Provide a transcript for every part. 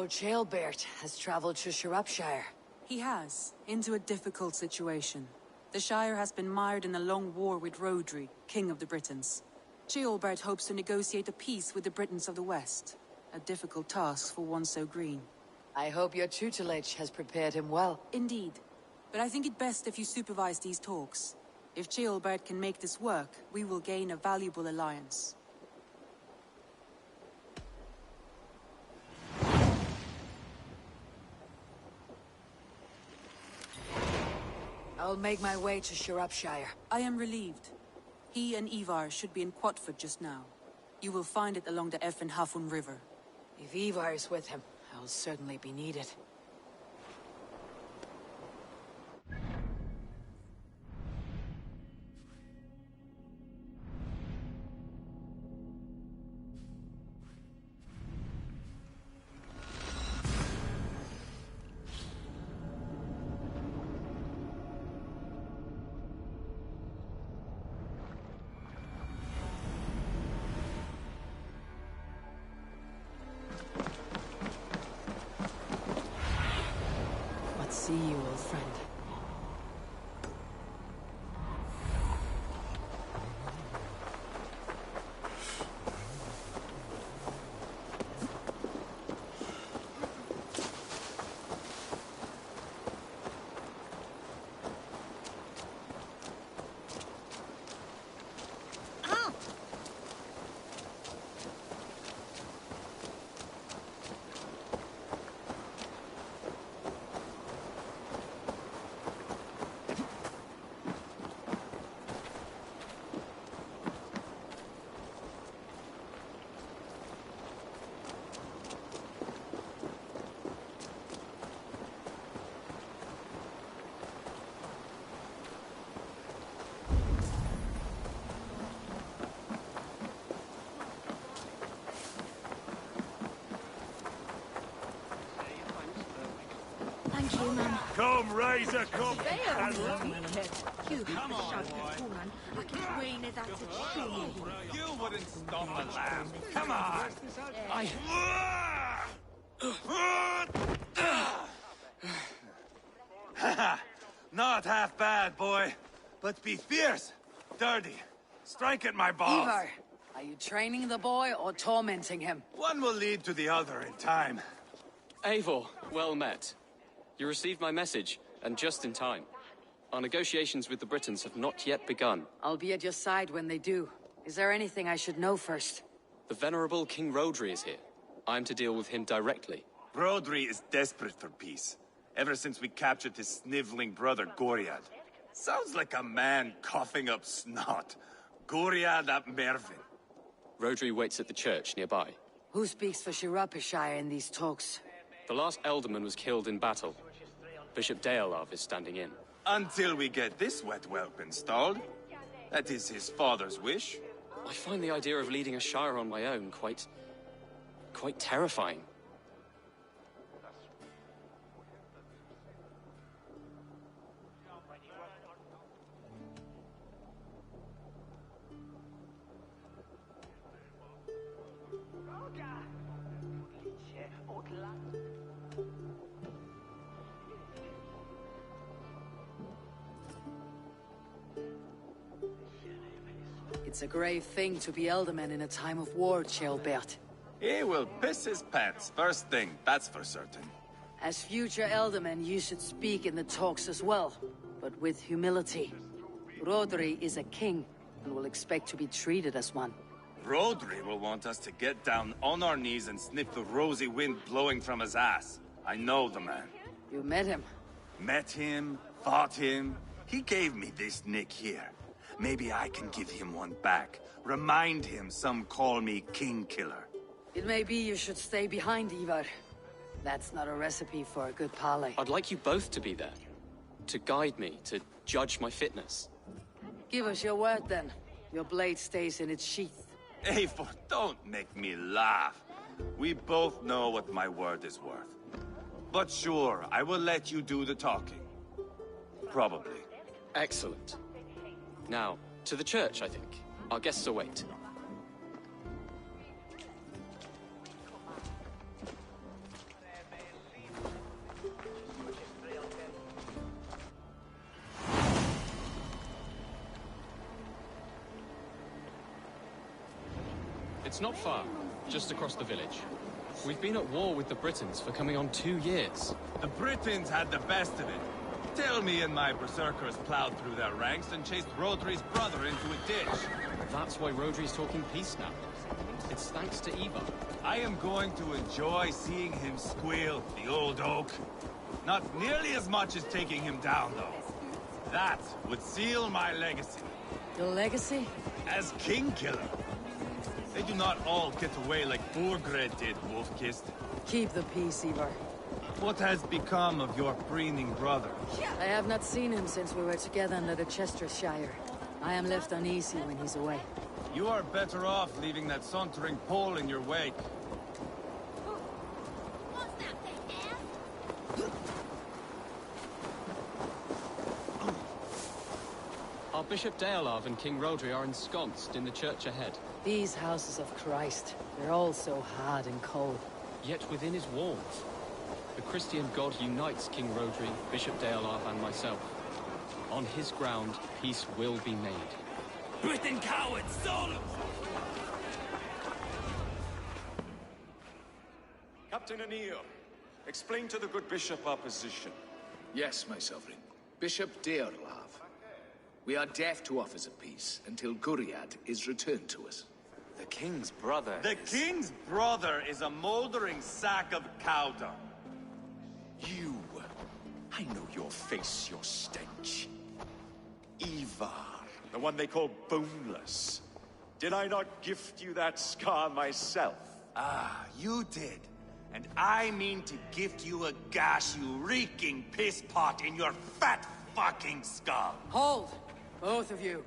Lord Sciropescire has traveled to Sciropescire. He has, into a difficult situation. The Shire has been mired in a long war with Rhodri, King of the Britons. Sciropescire hopes to negotiate a peace with the Britons of the West. A difficult task for one so green. I hope your tutelage has prepared him well. Indeed. But I think it best if you supervise these talks. If Sciropescire can make this work, we will gain a valuable alliance. I'll make my way to Sciropescire. I am relieved. He and Ivar should be in Quatford just now. You will find it along the Effen Hafun River. If Ivar is with him, I'll certainly be needed. See you, old friend. Thank you, man. Come, Razor, come! Come on, boy. I keep waiting that to chew. You wouldn't stop a lamb. Come on! Not half bad, boy. But be fierce, dirty. Strike at my balls. Ivar, are you training the boy or tormenting him? One will lead to the other in time. Eivor, well met. You received my message, and just in time. Our negotiations with the Britons have not yet begun. I'll be at your side when they do. Is there anything I should know first? The venerable King Rhodri is here. I'm to deal with him directly. Rhodri is desperate for peace. Ever since we captured his sniveling brother, Goriad. Sounds like a man coughing up snot. Goriad ap Mervin. Rhodri waits at the church nearby. Who speaks for Sciropescire in these talks? The last Elderman was killed in battle. Bishop Daelov is standing in. Until we get this wet whelp installed. That is his father's wish. I find the idea of leading a shire on my own quite terrifying. It's a grave thing to be Elderman in a time of war, Sciropescire. He will piss his pants first thing, that's for certain. As future Elderman, you should speak in the talks as well, but with humility. Rhodri is a king, and will expect to be treated as one. Rhodri will want us to get down on our knees and sniff the rosy wind blowing from his ass. I know the man. You met him? Met him, fought him. He gave me this nick here. Maybe I can give him one back. Remind him some call me King Killer. It may be you should stay behind, Ivar. That's not a recipe for a good parley. I'd like you both to be there. To guide me, to judge my fitness. Give us your word, then. Your blade stays in its sheath. Eivor, don't make me laugh. We both know what my word is worth. But sure, I will let you do the talking. Probably. Excellent. Now, to the church, I think. Our guests await. It's not far, just across the village. We've been at war with the Britons for coming on 2 years. The Britons had the best of it. Tell me and my berserkers plowed through their ranks and chased Rodri's brother into a ditch. That's why Rodri's talking peace now. It's thanks to Eva. I am going to enjoy seeing him squeal, the old oak. Not nearly as much as taking him down, though. That would seal my legacy. Your legacy? As King Killer. They do not all get away like Burgred did, Wolf-Kissed. Keep the peace, Ivar. What has become of your preening brother? I have not seen him since we were together under the Chestershire. I am left uneasy when he's away. You are better off leaving that sauntering Pole in your wake. Our Bishop Deolarv and King Rodri are ensconced in the church ahead. These houses of Christ, they're all so hard and cold. Yet within his walls, the Christian God unites King Rodri, Bishop Deolarv and myself. On his ground, peace will be made. Britain cowards, Solus! Captain Anil, explain to the good bishop our position. Yes, my sovereign. Bishop Deorlav. We are deaf to offers of peace until Guriad is returned to us. The king's brother The king's brother is a mouldering sack of cow dung. You! I know your face, your stench. Ivar, the one they call boneless. Did I not gift you that scar myself? Ah, you did. And I mean to gift you a gash, you reeking piss pot in your fat fucking skull. Hold! Both of you.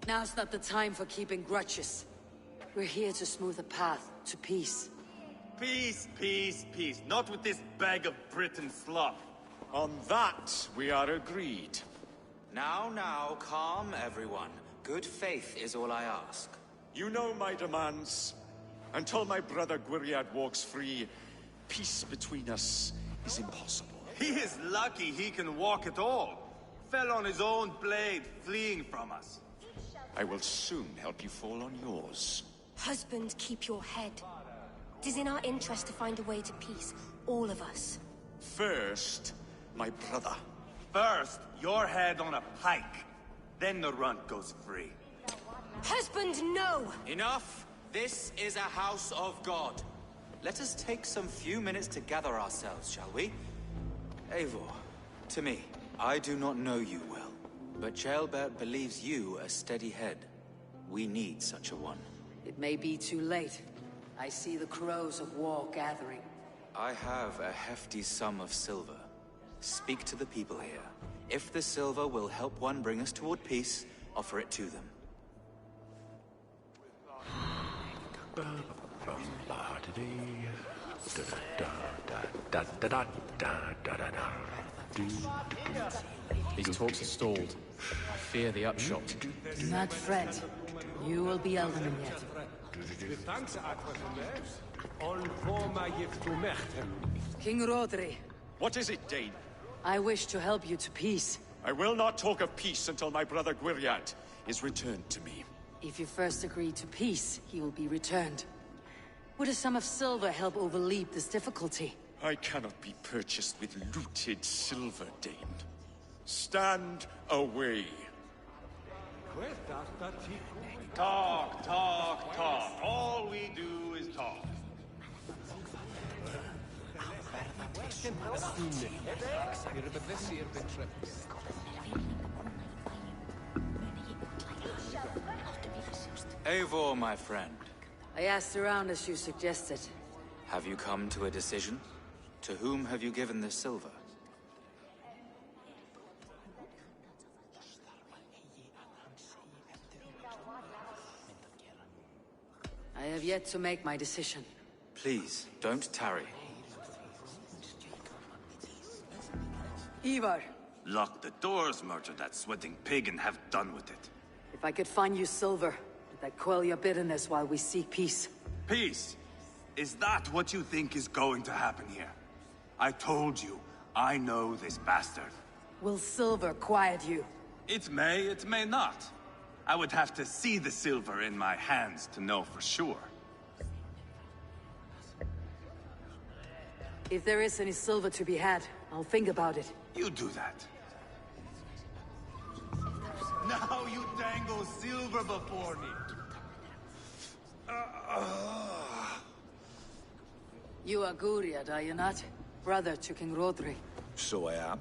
Now's not the time for keeping grudges. We're here to smooth a path to peace. Peace, peace, peace. Not with this bag of Britain slop. On that, we are agreed. Now, calm everyone. Good faith is all I ask. You know my demands. Until my brother Gwiriad walks free, peace between us is impossible. He is lucky he can walk at all. Fell on his own blade, fleeing from us. I will soon help you fall on yours. Husband, keep your head. It is in our interest to find a way to peace, all of us. First, my brother. First, your head on a pike. Then the runt goes free. Husband, no! Enough! This is a house of God. Let us take some few minutes to gather ourselves, shall we? Eivor, to me, I do not know you well, but Ceolbert believes you a steady head. We need such a one. It may be too late. I see the crows of war gathering. I have a hefty sum of silver. Speak to the people here. If the silver will help one bring us toward peace, offer it to them. These talks are stalled. I fear the upshot. Do not fret. You will be alderman yet. King Rodri, What is it, Dane? I wish to help you to peace. I will not talk of peace until my brother Gwiriad is returned to me. If you first agree to peace, he will be returned. Would a sum of silver help overleap this difficulty? I cannot be purchased with looted silver, Dane. Stand away. Talk, talk, talk. All we do is talk. Eivor, my friend. I asked around as you suggested. Have you come to a decision? To whom have you given this silver? I have yet to make my decision. Please, don't tarry. Ivar, Lock the doors, murder that sweating pig, and have done with it. if I could find you silver, Did that quell your bitterness while we seek peace? Peace? Is that what you think is going to happen here? I told you, I know this bastard. Will silver quiet you? It may not. I would have to see the silver in my hands to know for sure. If there is any silver to be had, I'll think about it. You do that. Now you dangle silver before me. You are Guriad, are you not? Brother to King Rodri. So I am,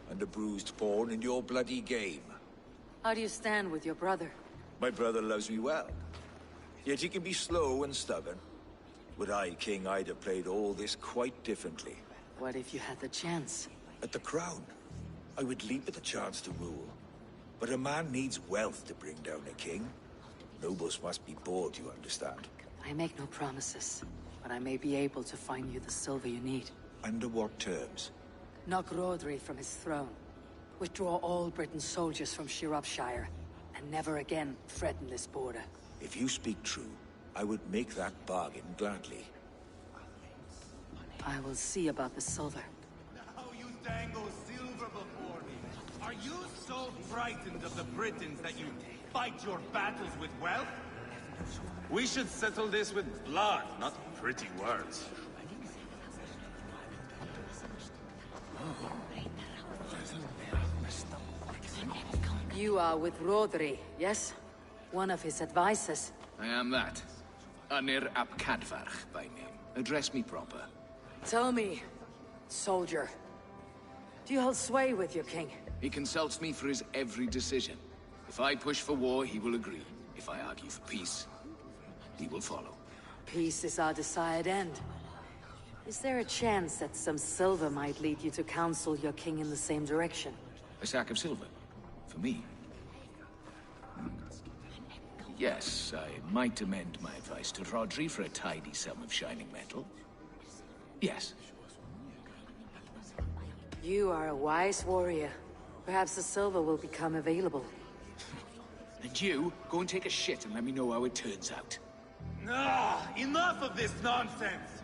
and a bruised pawn in your bloody game. How do you stand with your brother? My brother loves me well. Yet he can be slow and stubborn. Were I king, I'd have played all this quite differently. What if you had the chance? At the crown, I would leap at the chance to rule. But a man needs wealth to bring down a king. Nobles must be bought, you understand. I make no promises, but I may be able to find you the silver you need. Under what terms? Knock Rodri from his throne. Withdraw all Britain's soldiers from Sciropescire, and never again threaten this border. If you speak true, I would make that bargain gladly. I will see about the silver. Now you dangle silver before me. Are you so frightened of the Britons that you fight your battles with wealth? We should settle this with blood, not pretty words. You are with Rodri, yes? One of his advisors. I am that. Anir ap Cadfarch by name. Address me proper. Tell me, soldier, do you hold sway with your king? He consults me for his every decision. If I push for war, he will agree. If I argue for peace, he will follow. Peace is our desired end. Is there a chance that some silver might lead you to counsel your king in the same direction? A sack of silver? For me? Yes, I might amend my advice to Rodri for a tidy sum of shining metal. Yes. You are a wise warrior. Perhaps the silver will become available. And you, go and take a shit and let me know how it turns out. Ah, enough of this nonsense!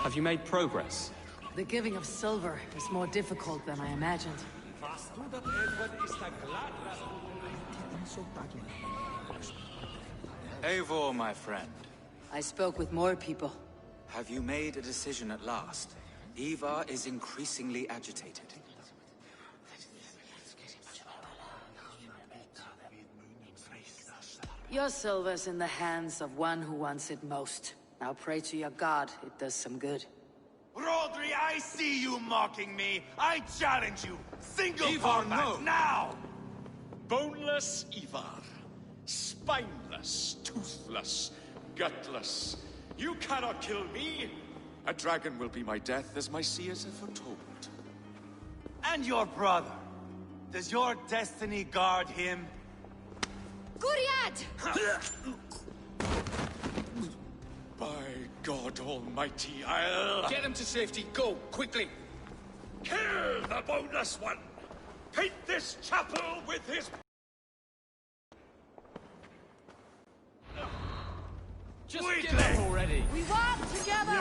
Have you made progress? The giving of silver is more difficult than I imagined. Eivor, my friend. I spoke with more people. Have you made a decision at last? Ivar is increasingly agitated. Your silver's in the hands of one who wants it most. Now pray to your god, it does some good. Rodri, I see you mocking me! I challenge you! Single Ivar, combat, no. now! Boneless Ivar. Spineless, toothless, gutless. You cannot kill me! A dragon will be my death, as my seers have foretold. And your brother. Does your destiny guard him? Guriad! By God Almighty, I'll... Get him to safety, go, quickly! Kill the boneless one! Paint this chapel with his... Just give up already! We walk together!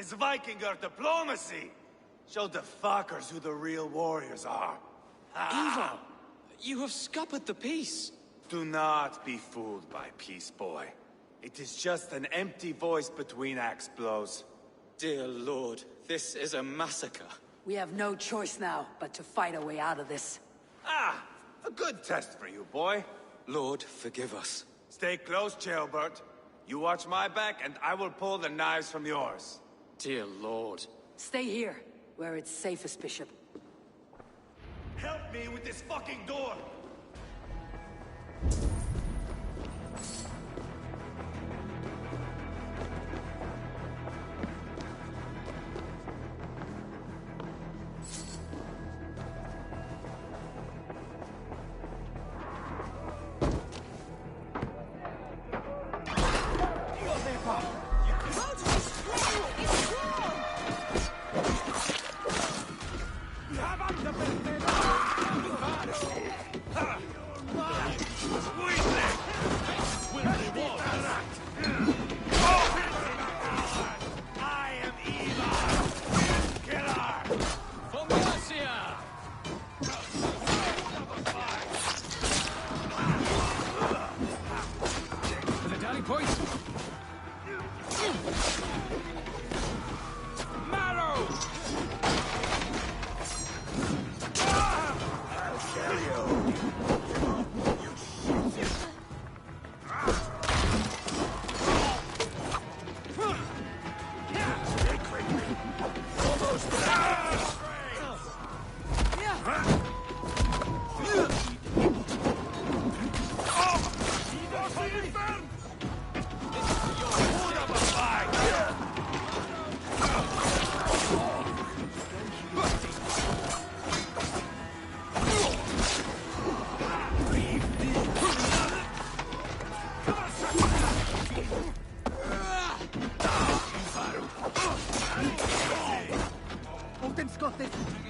is Vikinger diplomacy. Show the fuckers who the real warriors are. Ivar! You have scuppered the peace! Do not be fooled by peace, boy. It is just an empty voice between axe blows. Dear Lord, this is a massacre. We have no choice now but to fight our way out of this. Ah! A good test for you, boy. Lord, forgive us. Stay close, Ceolbert. You watch my back, and I will pull the knives from yours. Dear Lord. Stay here, where it's safest, Bishop. Help me with this fucking door!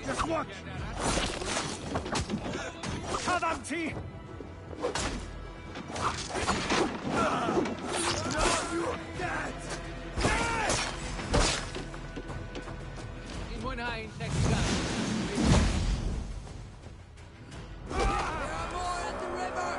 Just watch! Kadamti! Now you're dead! In one eye, next time. There are more at the river!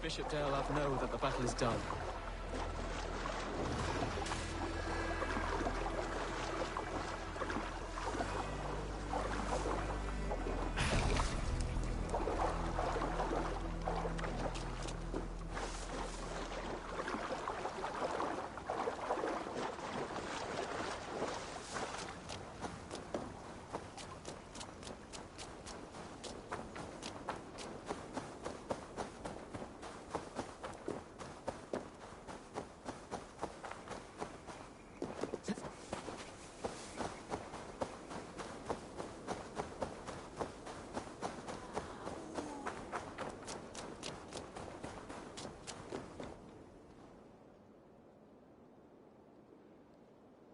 Bishop Deolav know that the battle is done.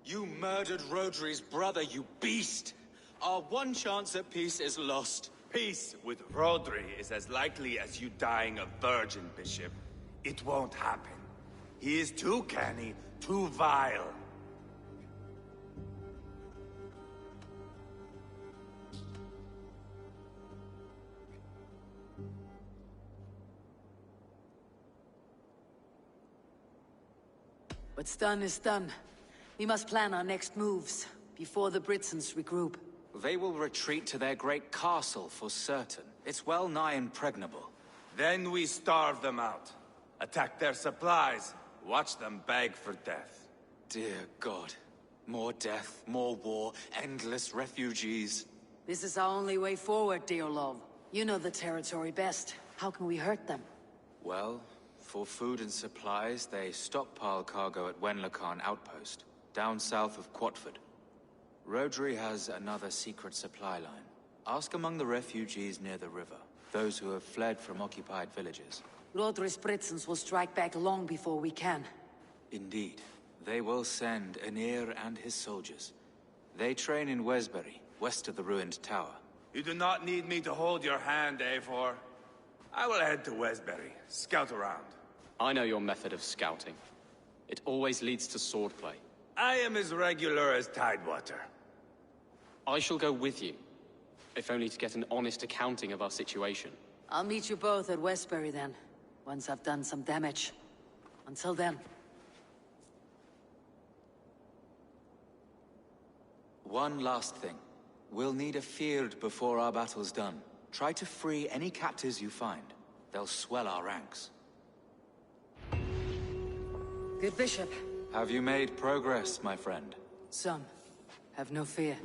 You murdered Rodri's brother, you beast! Our one chance at peace is lost. Peace with Rodri is as likely as you dying a virgin, Bishop. It won't happen. He is too canny, too vile. What's done is done. We must plan our next moves, before the Britons regroup. They will retreat to their great castle for certain. It's well nigh impregnable. Then we starve them out. Attack their supplies. Watch them beg for death. Dear God. More death, more war, endless refugees. This is our only way forward, dear love. You know the territory best. How can we hurt them? Well, for food and supplies, they stockpile cargo at Wenlacan outpost, down south of Quatford. Rodri has another secret supply line. Ask among the refugees near the river, those who have fled from occupied villages. Rodri's Britons will strike back long before we can. Indeed. They will send Aenir and his soldiers. They train in Wesbury, west of the ruined tower. You do not need me to hold your hand, Eivor. I will head to Wesbury, scout around. I know your method of scouting. It always leads to swordplay. I am as regular as Tidewater. I shall go with you, if only to get an honest accounting of our situation. I'll meet you both at Westbury then, once I've done some damage. Until then. One last thing. We'll need a field before our battle's done. Try to free any captives you find. They'll swell our ranks. Good Bishop. Have you made progress, my friend? Some. Have no fear.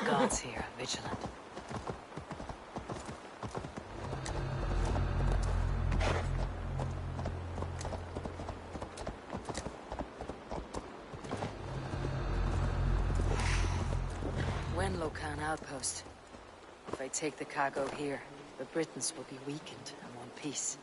Guards here, vigilant. Locan outpost. If I take the cargo here, the Britons will be weakened and want peace.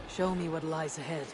Show me what lies ahead.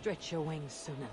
Stretch your wings, Sunan.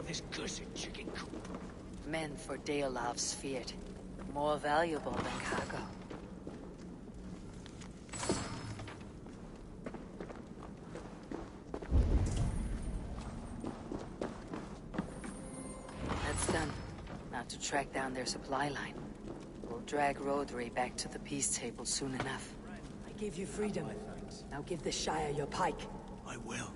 of this cursed chicken coop. Men for Deolav's feared. More valuable than cargo. That's done. Now to track down their supply line. We'll drag Rodri back to the peace table soon enough. I gave you freedom. Now give the Shire your pike. I will.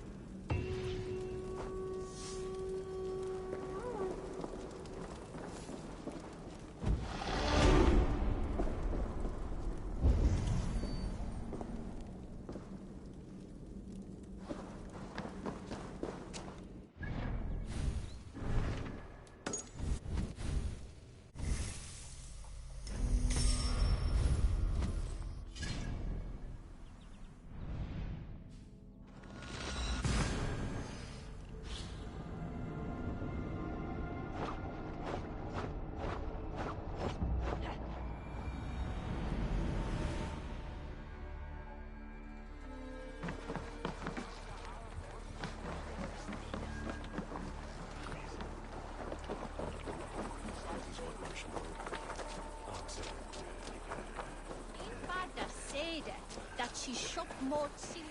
That she shot Mortsi.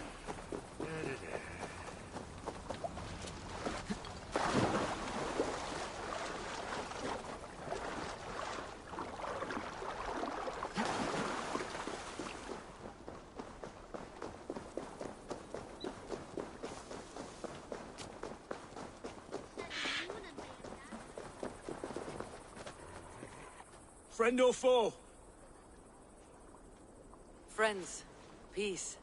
Friend or foe? Friends. Peace.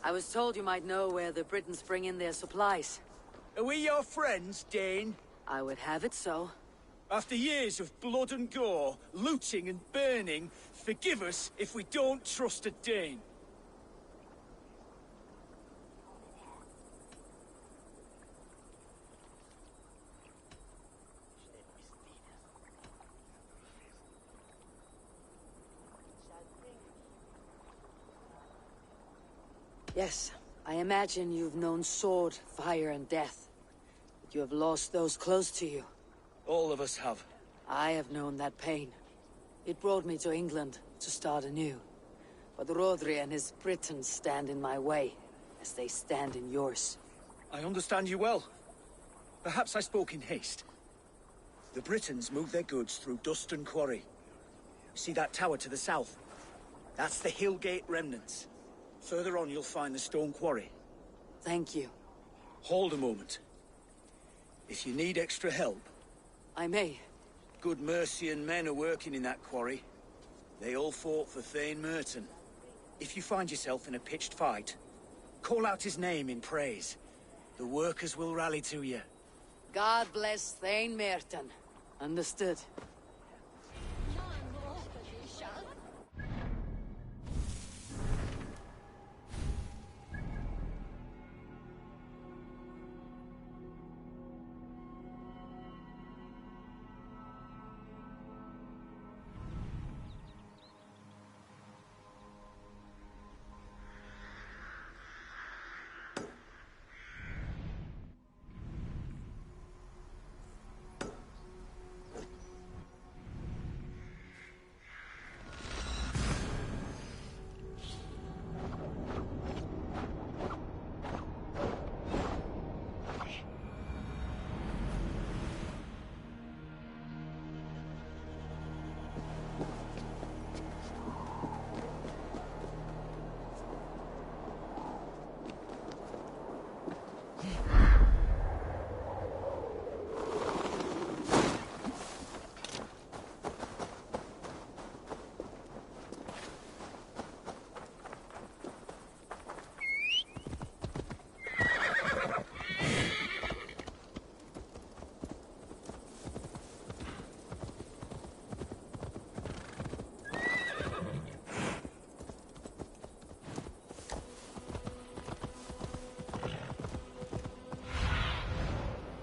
I was told you might know where the Britons bring in their supplies. Are we your friends, Dane? I would have it so. After years of blood and gore, looting and burning, forgive us if we don't trust a Dane. Yes, I imagine you've known sword, fire, and death. But you have lost those close to you. All of us have. I have known that pain. It brought me to England to start anew. But Rodri and his Britons stand in my way, as they stand in yours. I understand you well. Perhaps I spoke in haste. The Britons move their goods through Duston Quarry. See that tower to the south? That's the Hillgate remnants. Further on, you'll find the stone quarry. Thank you. Hold a moment. If you need extra help... I may. Good Mercian men are working in that quarry. They all fought for Thane Merton. If you find yourself in a pitched fight, call out his name in praise. The workers will rally to you. God bless Thane Merton. Understood.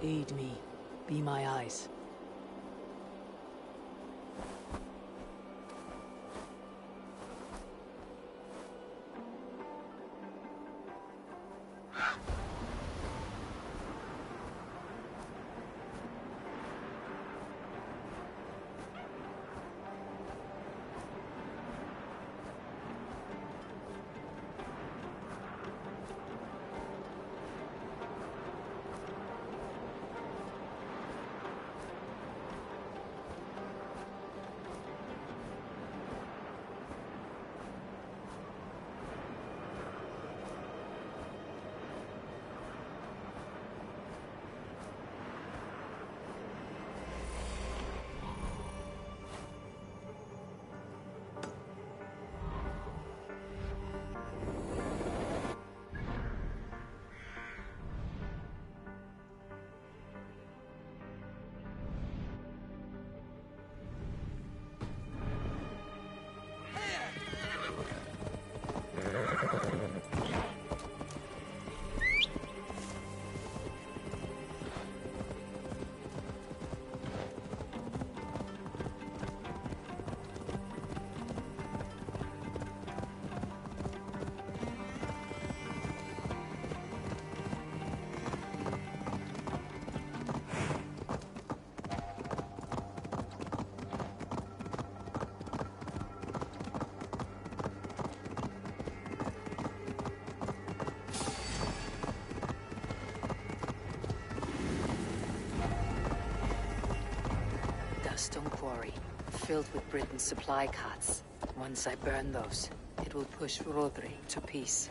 Aid me. Be my eyes. filled with Britain's supply carts. Once I burn those, it will push Rodri to peace.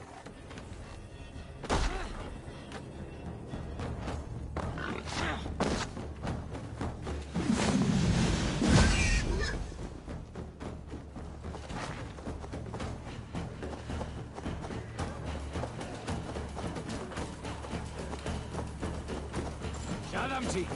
Empty.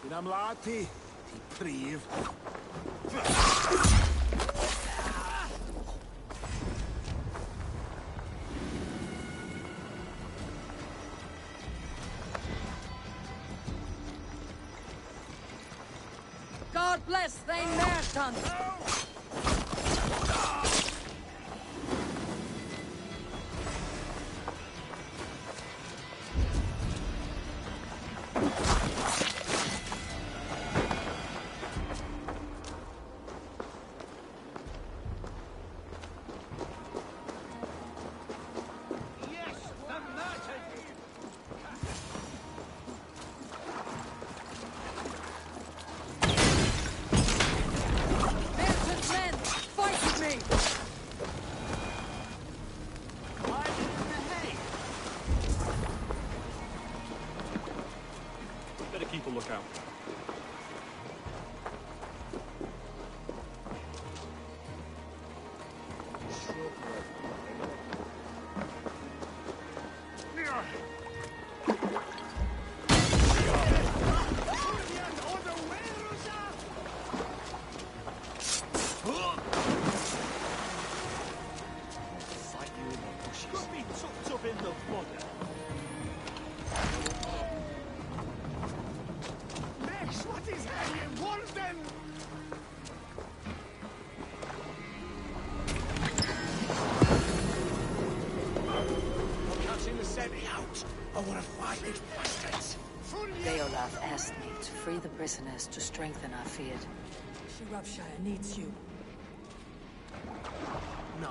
Yn amlati, ti prif. God bless thy Merton! lookout. Deolaf asked me to free the prisoners to strengthen our field. Sciropescire needs you. No.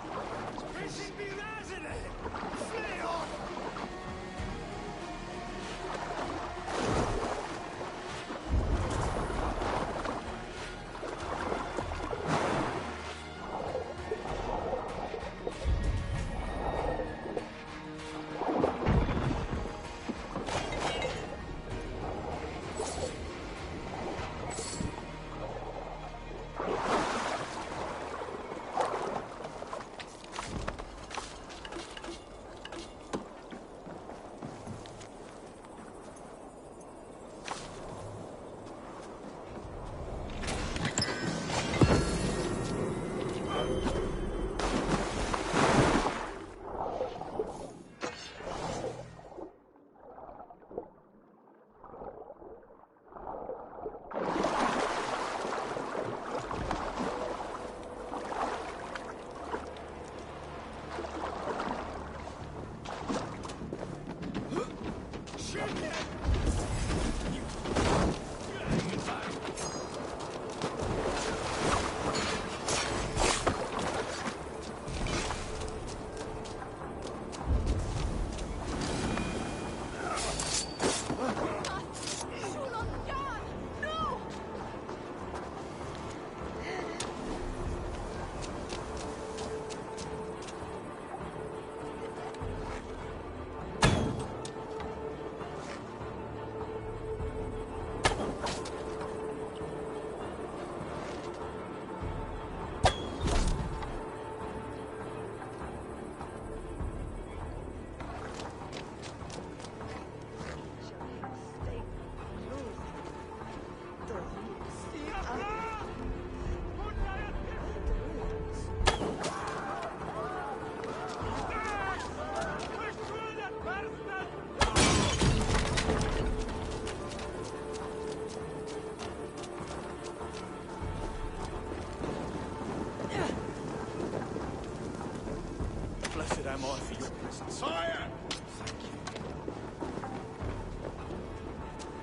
Blessed am I for your presence. Sire! Thank you.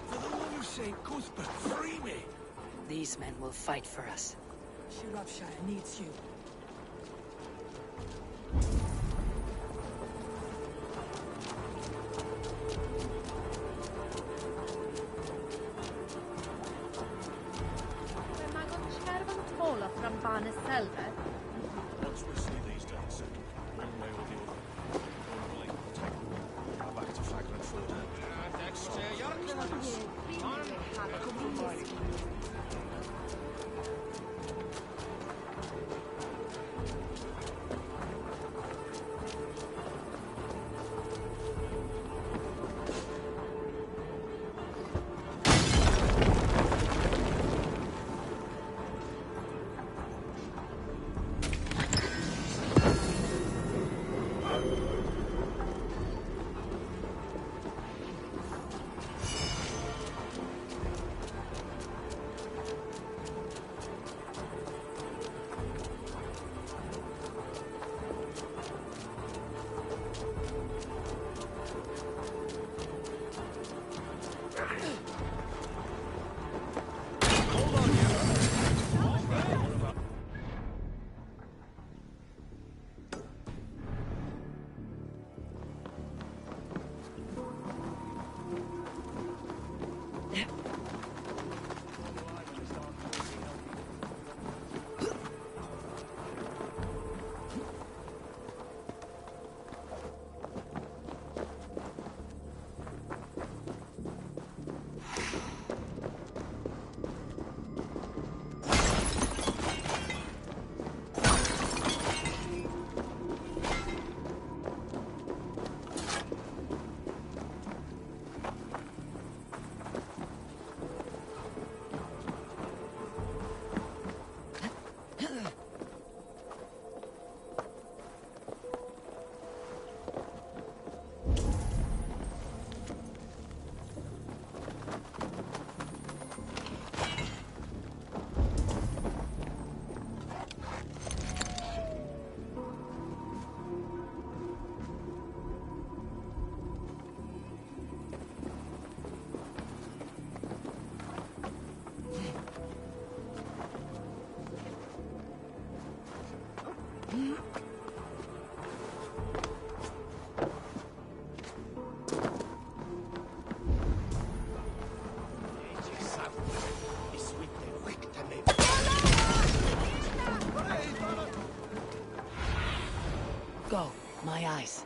For the love of Saint Cuthbert, free me! These men will fight for us. Sciropescire needs you. Once we see these done settled, one way or the other, normally we'll take them all back to Fagran Ford. Come from mining. eyes.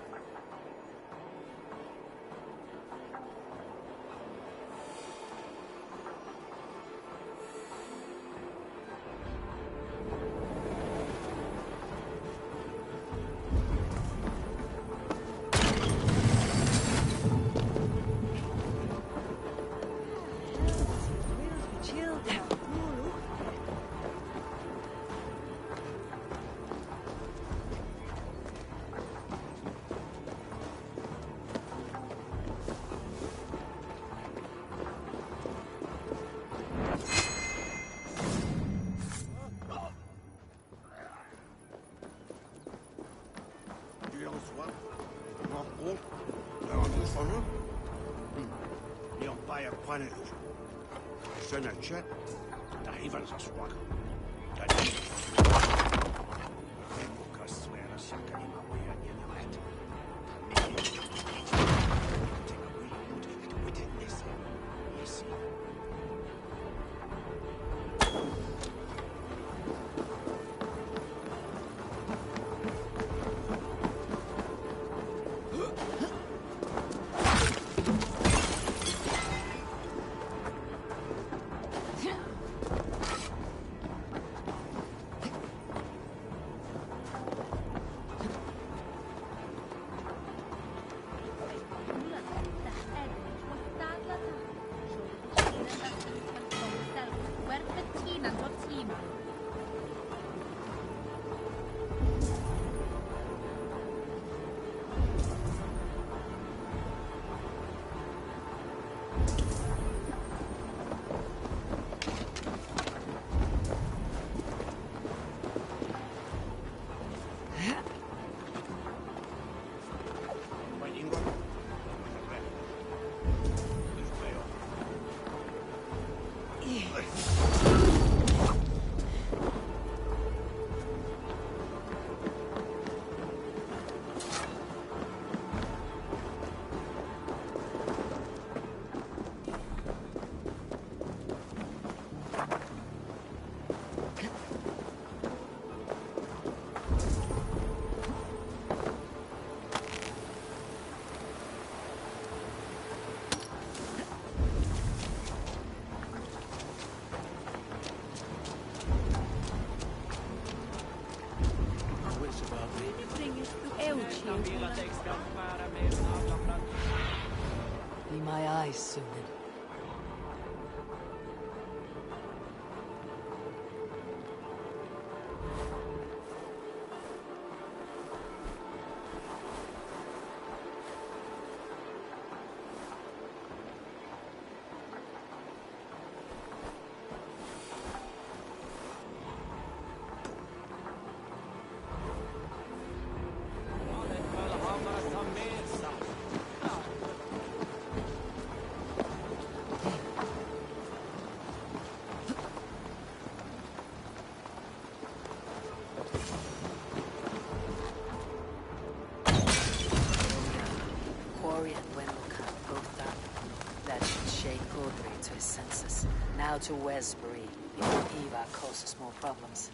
Be my eyes, Sunan. Now to Westbury, before Eva causes more problems.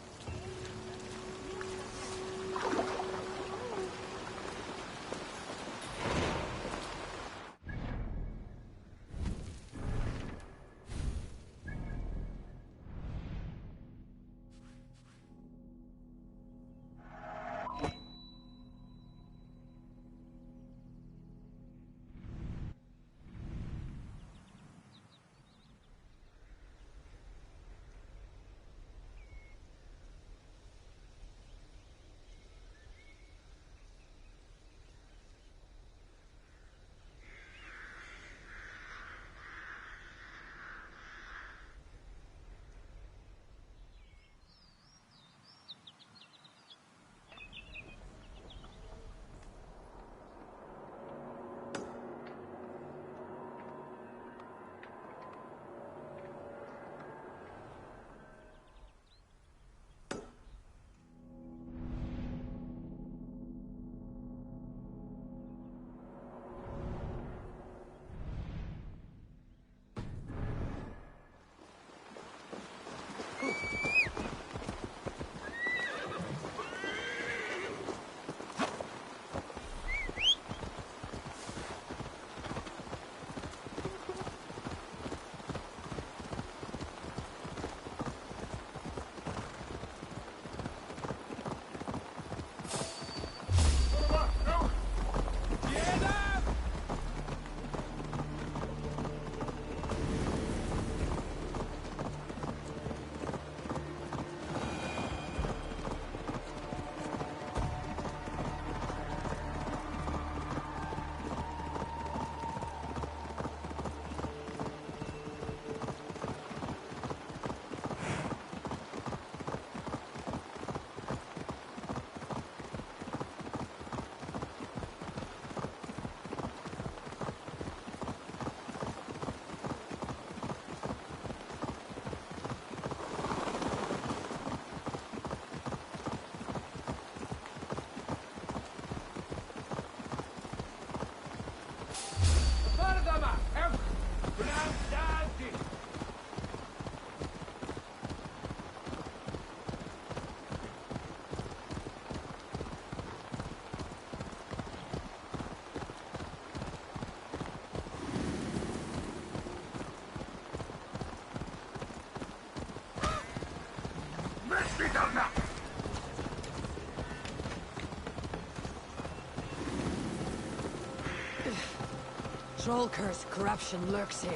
troll curse corruption lurks here.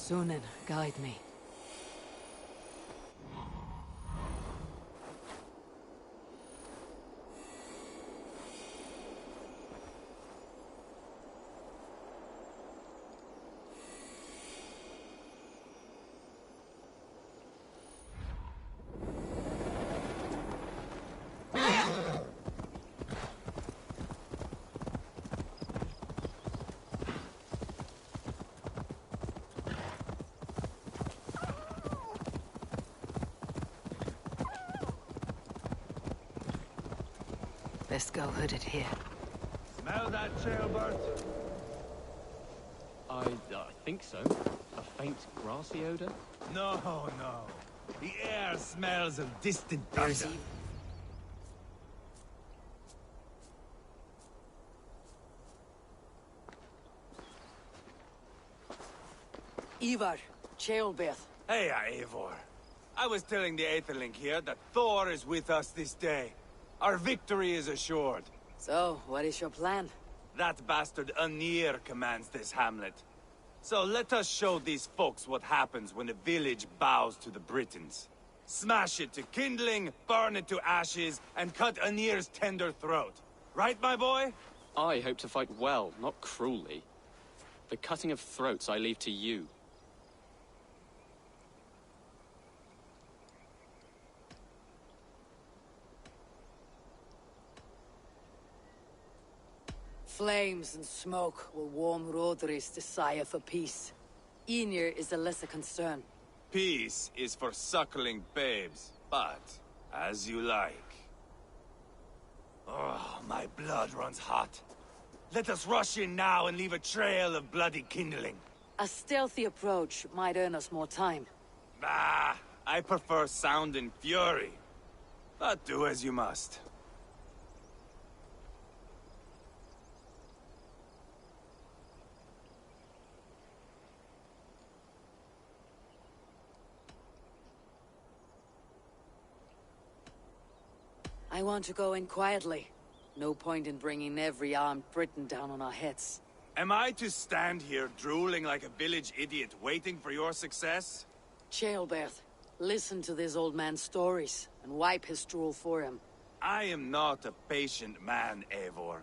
Sunan, guide me. Best go hooded here. Smell that, jailbird? I think so. A faint grassy odor? No, no. The air smells of distant thunder. Ivar, Cheolbeth. Hey, Eivor. I was telling the Aetherlink here that Thor is with us this day. Our victory is assured. So, what is your plan? That bastard Anir commands this hamlet. So let us show these folks what happens when a village bows to the Britons. Smash it to kindling, burn it to ashes, and cut Anir's tender throat. Right, my boy? I hope to fight well, not cruelly. The cutting of throats I leave to you. Flames and smoke will warm Roderi's desire for peace. Ynir is a lesser concern. Peace is for suckling babes, but as you like. Oh, my blood runs hot. Let us rush in now and leave a trail of bloody kindling. A stealthy approach might earn us more time. Ah, I prefer sound and fury. But do as you must. I want to go in quietly. No point in bringing every armed Briton down on our heads. Am I to stand here drooling like a village idiot waiting for your success? Cheolbeth, listen to this old man's stories and wipe his drool for him. I am not a patient man, Eivor.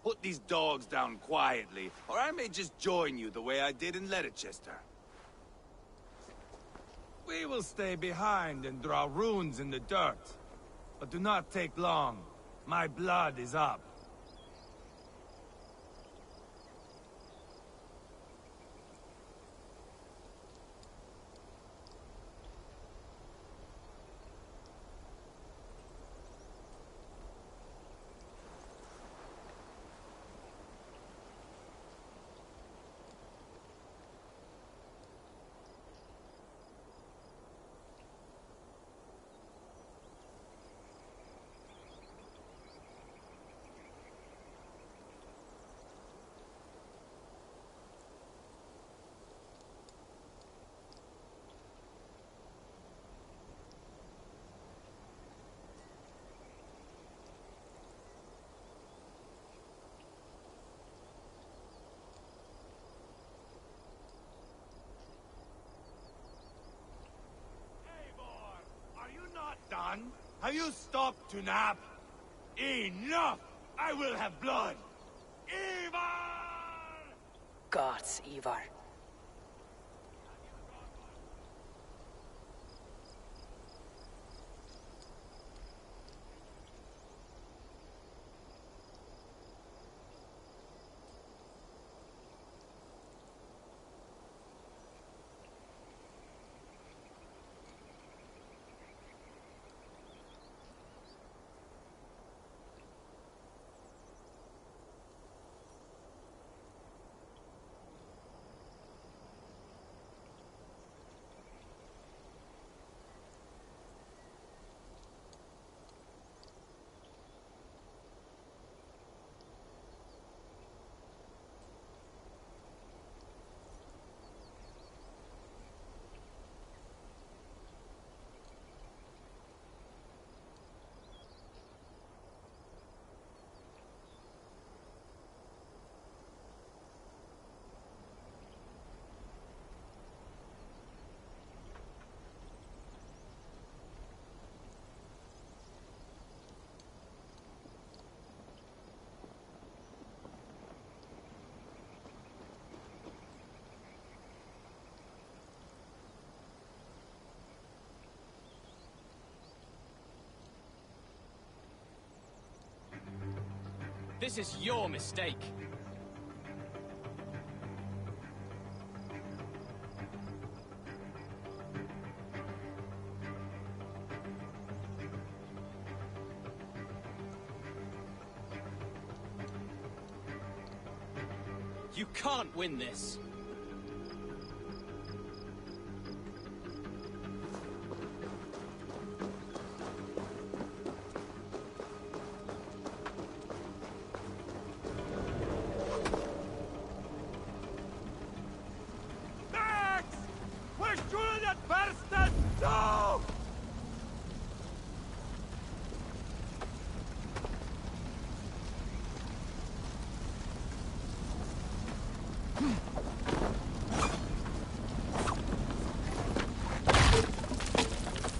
Put these dogs down quietly, or I may just join you the way I did in Leicester. We will stay behind and draw runes in the dirt. But do not take long. My blood is up. Done? Have you stopped to nap? Enough! I will have blood! Ivar! Gods, Ivar. This is your mistake. You can't win this.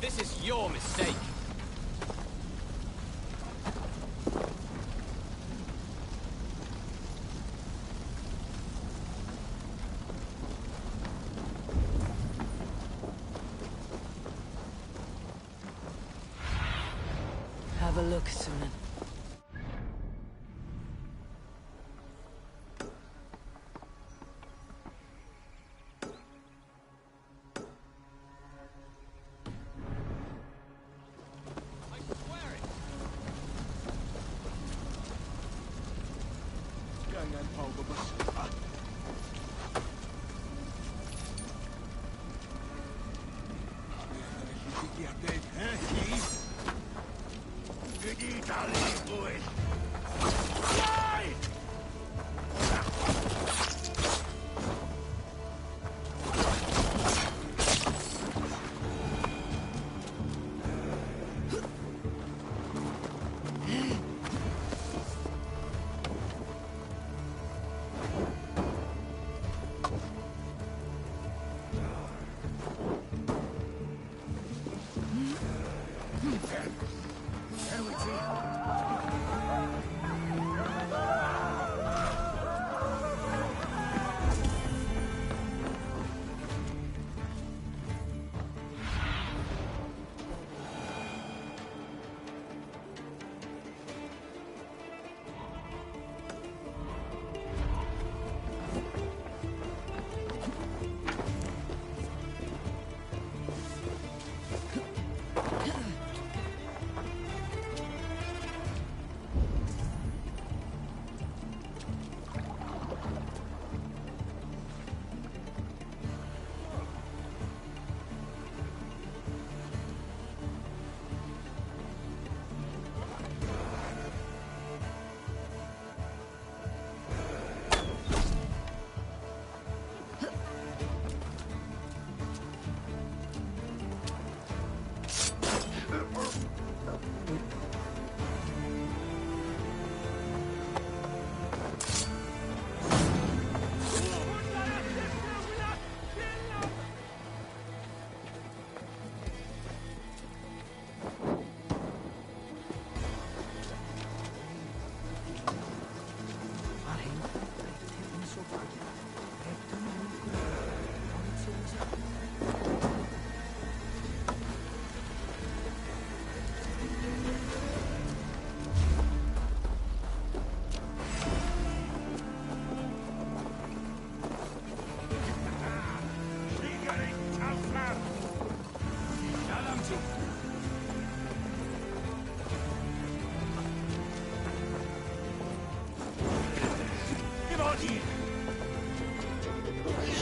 This is your mistake. Have a look, Sunan.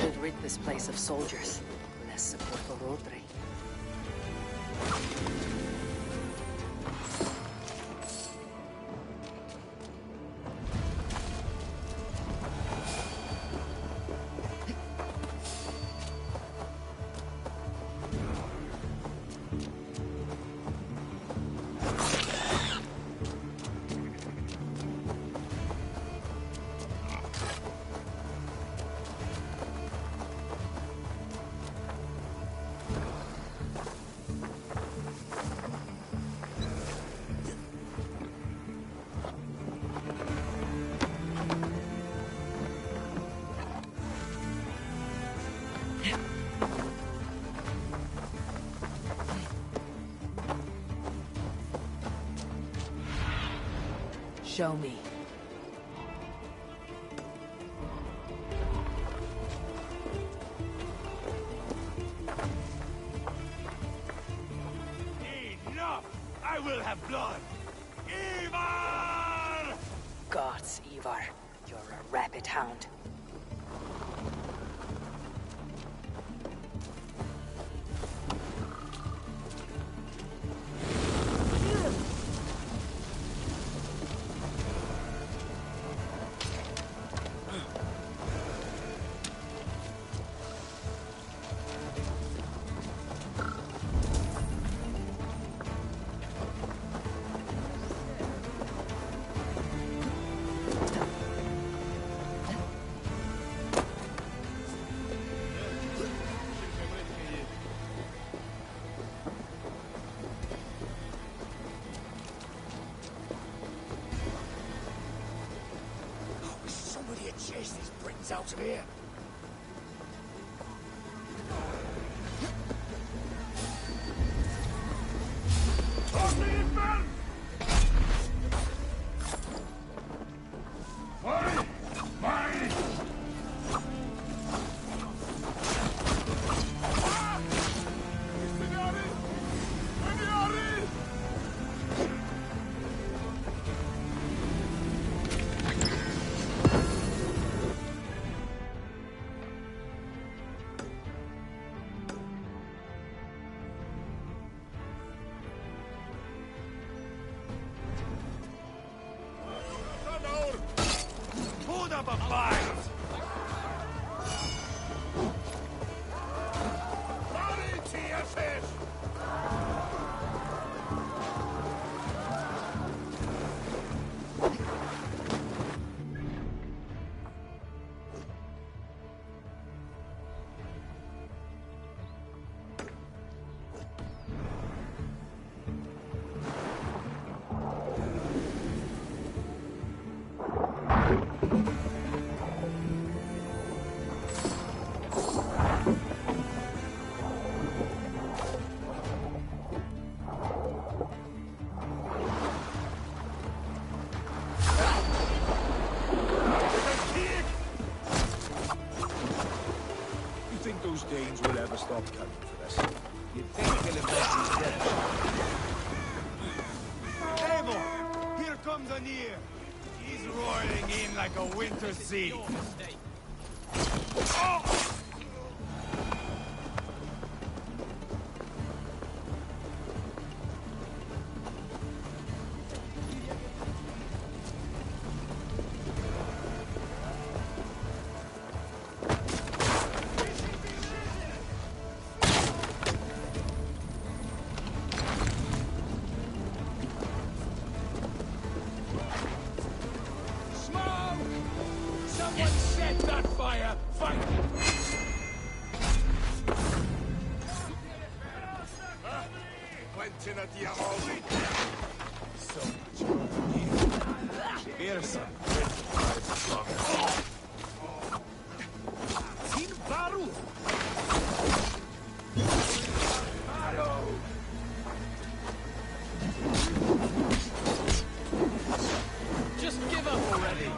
Should rid this place of soldiers. Less support for Rodri. Show me. son! Ivar! Gods, Ivar. You're a rapid hound. Chase these Britons out of here. Put up a fight! Body to your fish! Those Danes will ever stop coming for us. You'd think they'll invest these dead. Eivor! Here comes Anir! He's roaring in like a winter sea. Oh! Just give up already!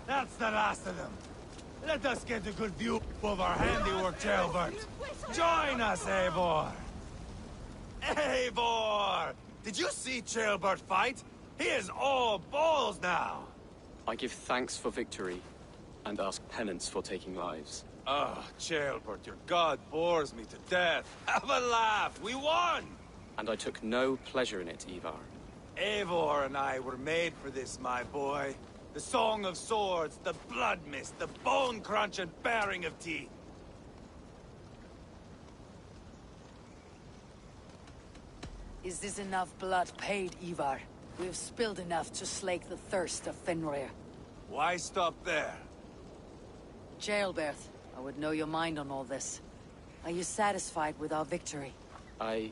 That's the last of them. Let us get a good view of our handiwork, Jailbert. Join us, Eivor! Eivor! Did you see Jailbert fight? He is all balls now! I give thanks for victory, and ask penance for taking lives. Ah, Jailbert, your god bores me to death. Have a laugh! We won! And I took no pleasure in it, Ivar. Eivor and I were made for this, my boy. The song of swords, the blood mist, the bone crunch and baring of teeth. Is this enough blood paid, Ivar? We have spilled enough to slake the thirst of Fenrir. Why stop there? Jailbirth, I would know your mind on all this. Are you satisfied with our victory? I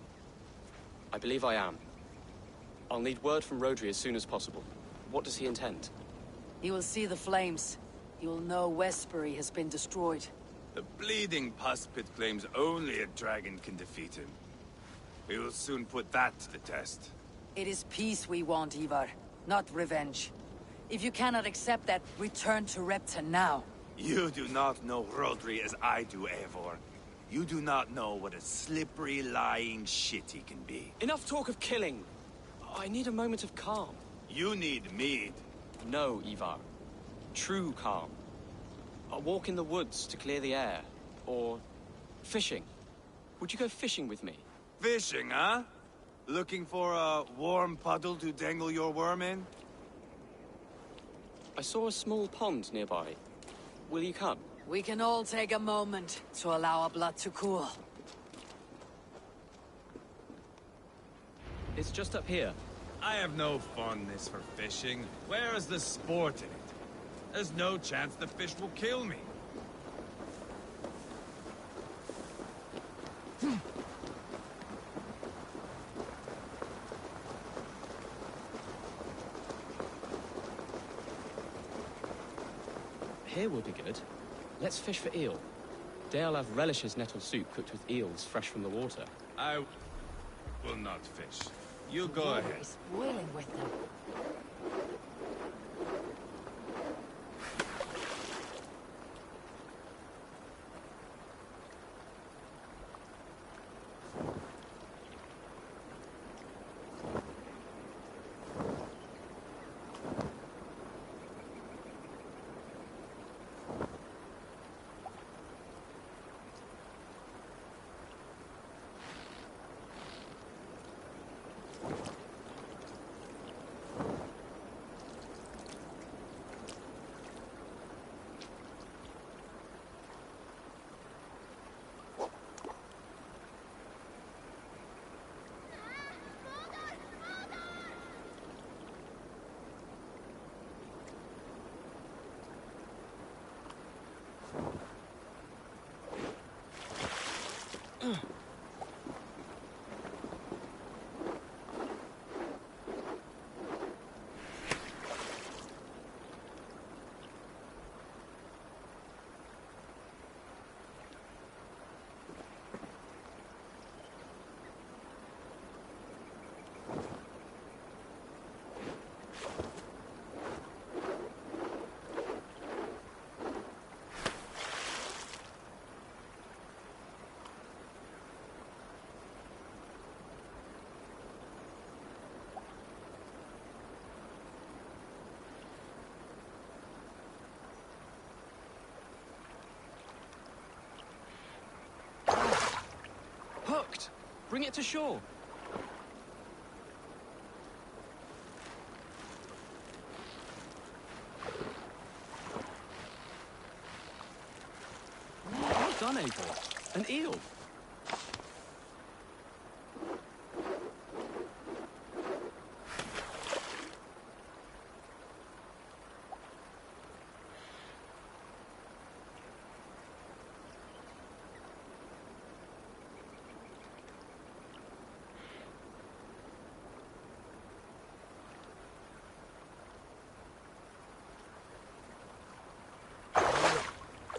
believe I am. I'll need word from Rodri as soon as possible. What does he intend? He will see the flames. He will know Westbury has been destroyed. The bleeding pus pit claims only a dragon can defeat him. We will soon put that to the test. It is peace we want, Ivar, not revenge. If you cannot accept that, return to Repton now. You do not know Rodri as I do, Eivor. You do not know what a slippery, lying shit he can be. Enough talk of killing! I need a moment of calm. You need mead. No, Ivar. True calm. A walk in the woods to clear the air. Or fishing. Would you go fishing with me? Fishing, huh? Looking for a warm puddle to dangle your worm in? I saw a small pond nearby. Will you come? We can all take a moment to allow our blood to cool. It's just up here. I have no fondness for fishing. Where is the sport in it? There's no chance the fish will kill me. Here will be good. Let's fish for eel. Deolav relishes nettle soup cooked with eels fresh from the water. I will not fish. You go Water ahead. is boiling with them. Hooked! Bring it to shore. Well done, Eivor. An eel.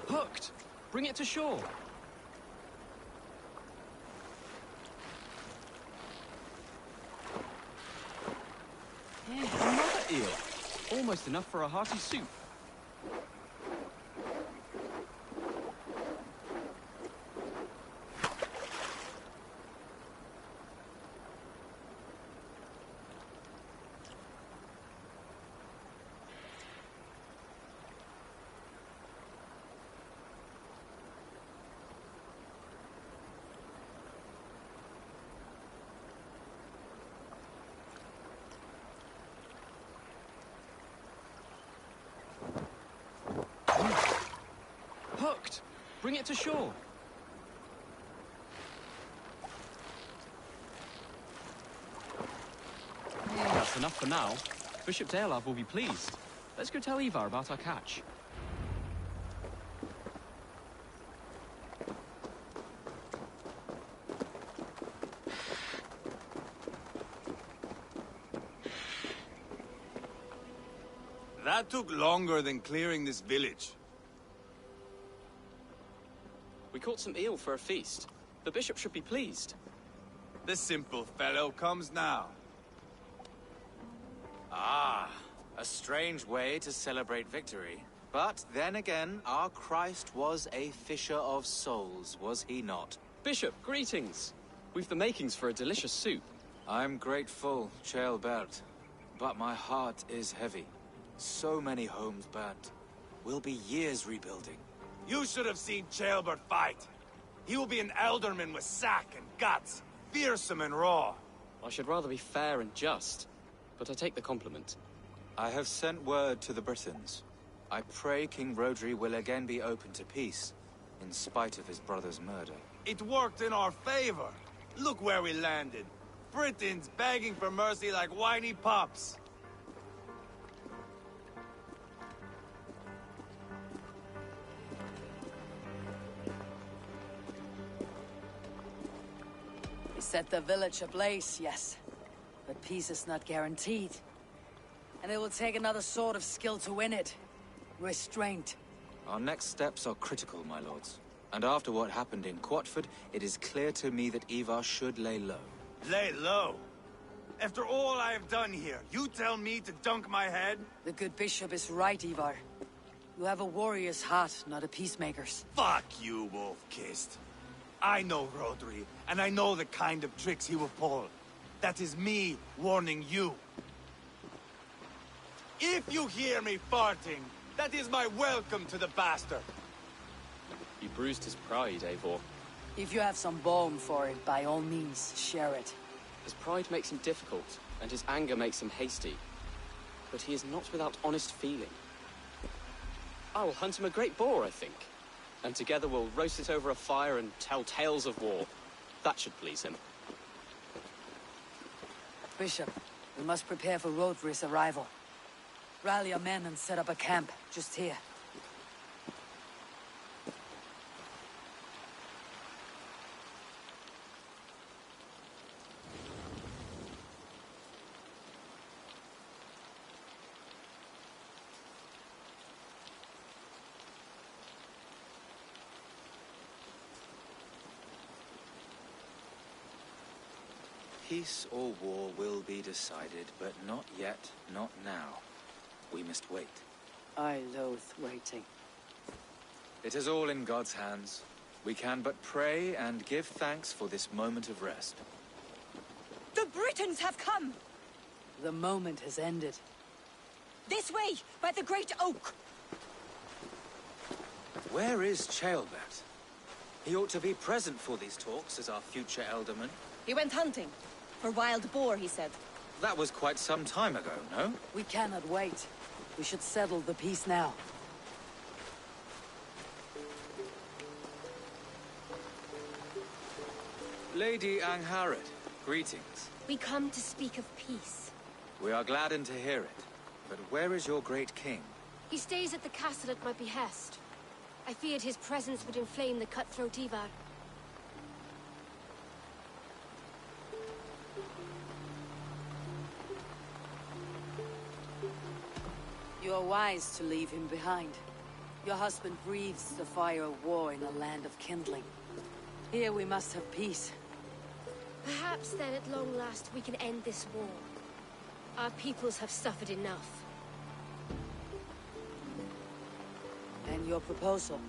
Hooked! Bring it to shore. Another eel. Almost enough for a hearty soup. Hooked! Bring it to shore. That's enough for now. Bishop Deolav will be pleased. Let's go tell Ivar about our catch. That took longer than clearing this village. We caught some eel for a feast. The bishop should be pleased. The simple fellow comes now. Ah, a strange way to celebrate victory. But then again, our Christ was a fisher of souls, was he not? Bishop, greetings. We've the makings for a delicious soup. I'm grateful, Ceolbert, but my heart is heavy. So many homes burnt. We'll be years rebuilding. You should have seen Ceolbert fight. He will be an alderman with sack and guts, fearsome and raw. I should rather be fair and just, but I take the compliment. I have sent word to the Britons. I pray King Rodri will again be open to peace, in spite of his brother's murder. It worked in our favor. Look where we landed. Britons begging for mercy like whiny pups. We set the village ablaze, yes. But peace is not guaranteed. And it will take another sort of skill to win it. Restraint. Our next steps are critical, my lords. And after what happened in Quatford, it is clear to me that Ivar should lay low. Lay low? After all I have done here, you tell me to dunk my head? The good bishop is right, Ivar. You have a warrior's heart, not a peacemaker's. Fuck you, Wolf-Kissed. I know Rodri, and I know the kind of tricks he will pull. That is me warning you. If you hear me farting, that is my welcome to the bastard. You bruised his pride, Eivor. If you have some balm for it, by all means, share it. His pride makes him difficult, and his anger makes him hasty. But he is not without honest feeling. I will hunt him a great boar, I think. And together we'll roast it over a fire and tell tales of war. That should please him. Bishop, we must prepare for Rodri's arrival. Rally our men and set up a camp, just here. Peace or war will be decided, but not yet, not now. We must wait. I loathe waiting. It is all in God's hands. We can but pray and give thanks for this moment of rest. The Britons have come! The moment has ended. This way, by the great oak! Where is Ceolbert? He ought to be present for these talks as our future alderman. He went hunting. For wild boar, he said. That was quite some time ago, no? We cannot wait. We should settle the peace now. Lady Angharad, greetings. We come to speak of peace. We are gladdened to hear it. But where is your great king? He stays at the castle at my behest. I feared his presence would inflame the cutthroat Ivar. You are wise to leave him behind. Your husband breathes the fire of war in a land of kindling. Here we must have peace. Perhaps then at long last we can end this war. Our peoples have suffered enough. And your proposal?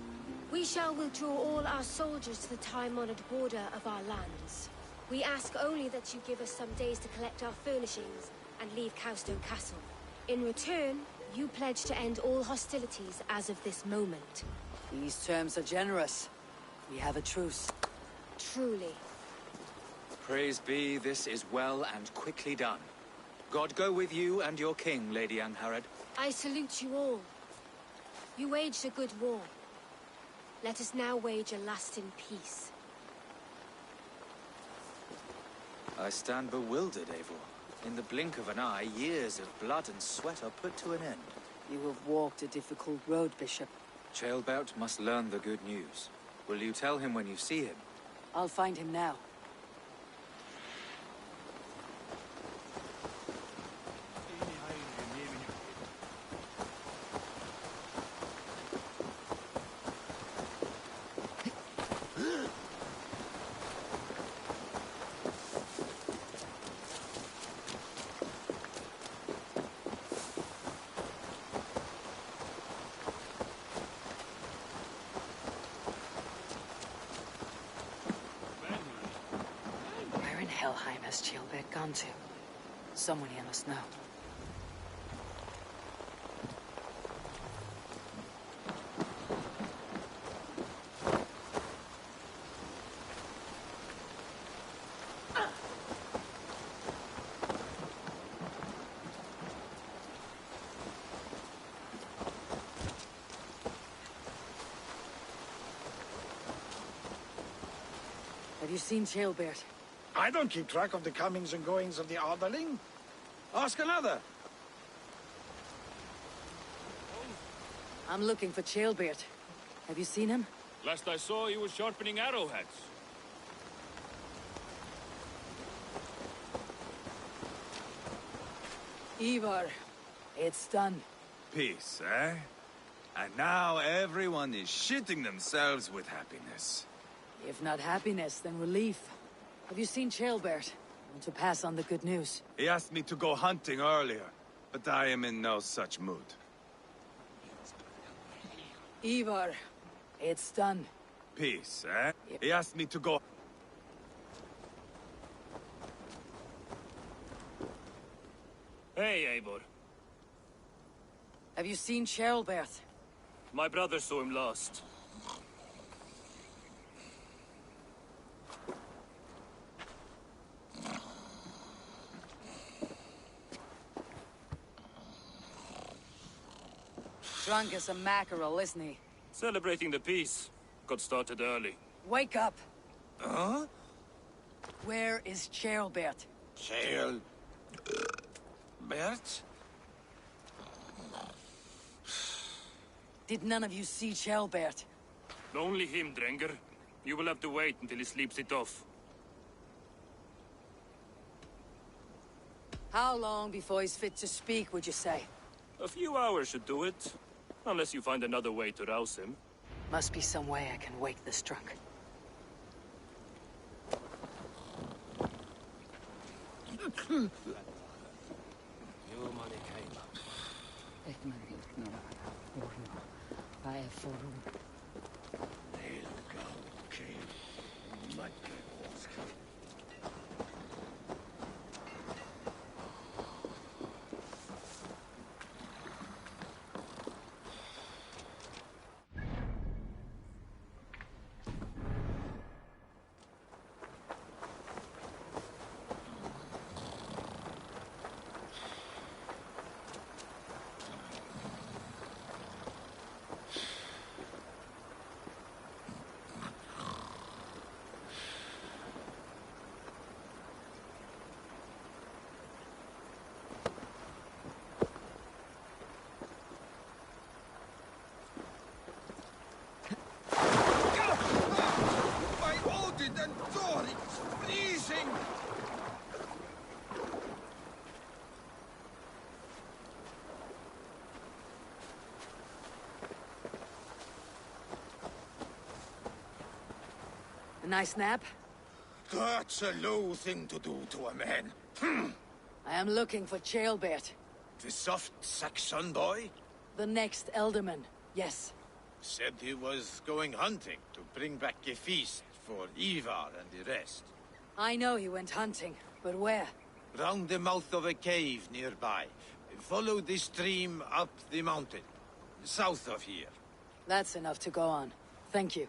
We shall withdraw all our soldiers to the time-honored border of our lands. We ask only that you give us some days to collect our furnishings and leave Cowstone Castle. In return, you pledge to end all hostilities as of this moment. These terms are generous. We have a truce. Truly. Praise be, this is well and quickly done. God go with you and your king, Lady Angharad. I salute you all. You waged a good war. Let us now wage a lasting peace. I stand bewildered, Eivor. In the blink of an eye, years of blood and sweat are put to an end. You have walked a difficult road, Bishop. Ceolbert must learn the good news. Will you tell him when you see him? I'll find him now. Where in Helheim has Ceolbert gone to? Someone here must know. Have you seen Ceolbert? I don't keep track of the comings and goings of the Arderling. Ask another. I'm looking for Ceolbert. Have you seen him? Last I saw, he was sharpening arrowheads. Ivar, it's done. Peace, eh? And now everyone is shitting themselves with happiness. If not happiness, then relief. Have you seen Ceolbert? I want to pass on the good news. He asked me to go hunting earlier, but I am in no such mood. Ivar, it's done. Peace, eh? He asked me to go... Hey, Eivor. Have you seen Ceolbert? My brother saw him last. Drunk as a mackerel, isn't he? Celebrating the peace. Got started early. Wake up! Huh? Where is Ceolbert? Bert? Did none of you see Ceolbert? Only him, Drenger. You will have to wait until he sleeps it off. How long before he's fit to speak, would you say? A few hours should do it. Unless you find another way to rouse him. Must be some way I can wake this drunk. A nice nap? That's a low thing to do to a man. I am looking for Ceolbert. The soft Saxon boy? The next Elderman, yes. Said he was going hunting to bring back a feast for Ivar and the rest. I know he went hunting, but where? Round the mouth of a cave nearby. Follow the stream up the mountain. South of here. That's enough to go on. Thank you.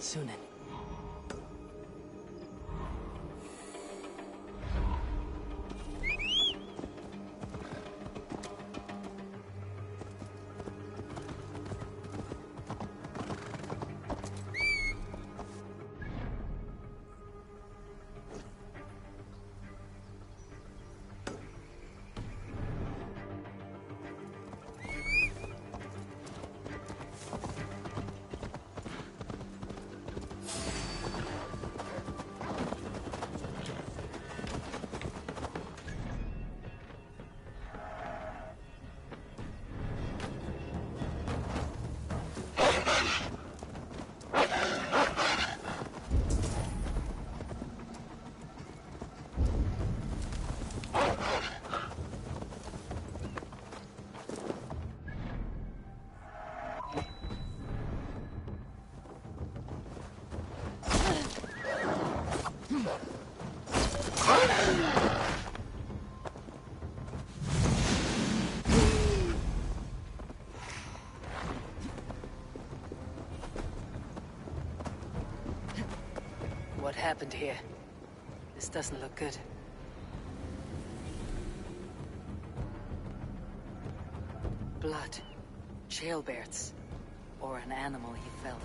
Sunan. What happened here? This doesn't look good. Blood. Jailbirds. Or an animal he felled.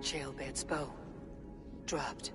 Jailbird's bow. Dropped.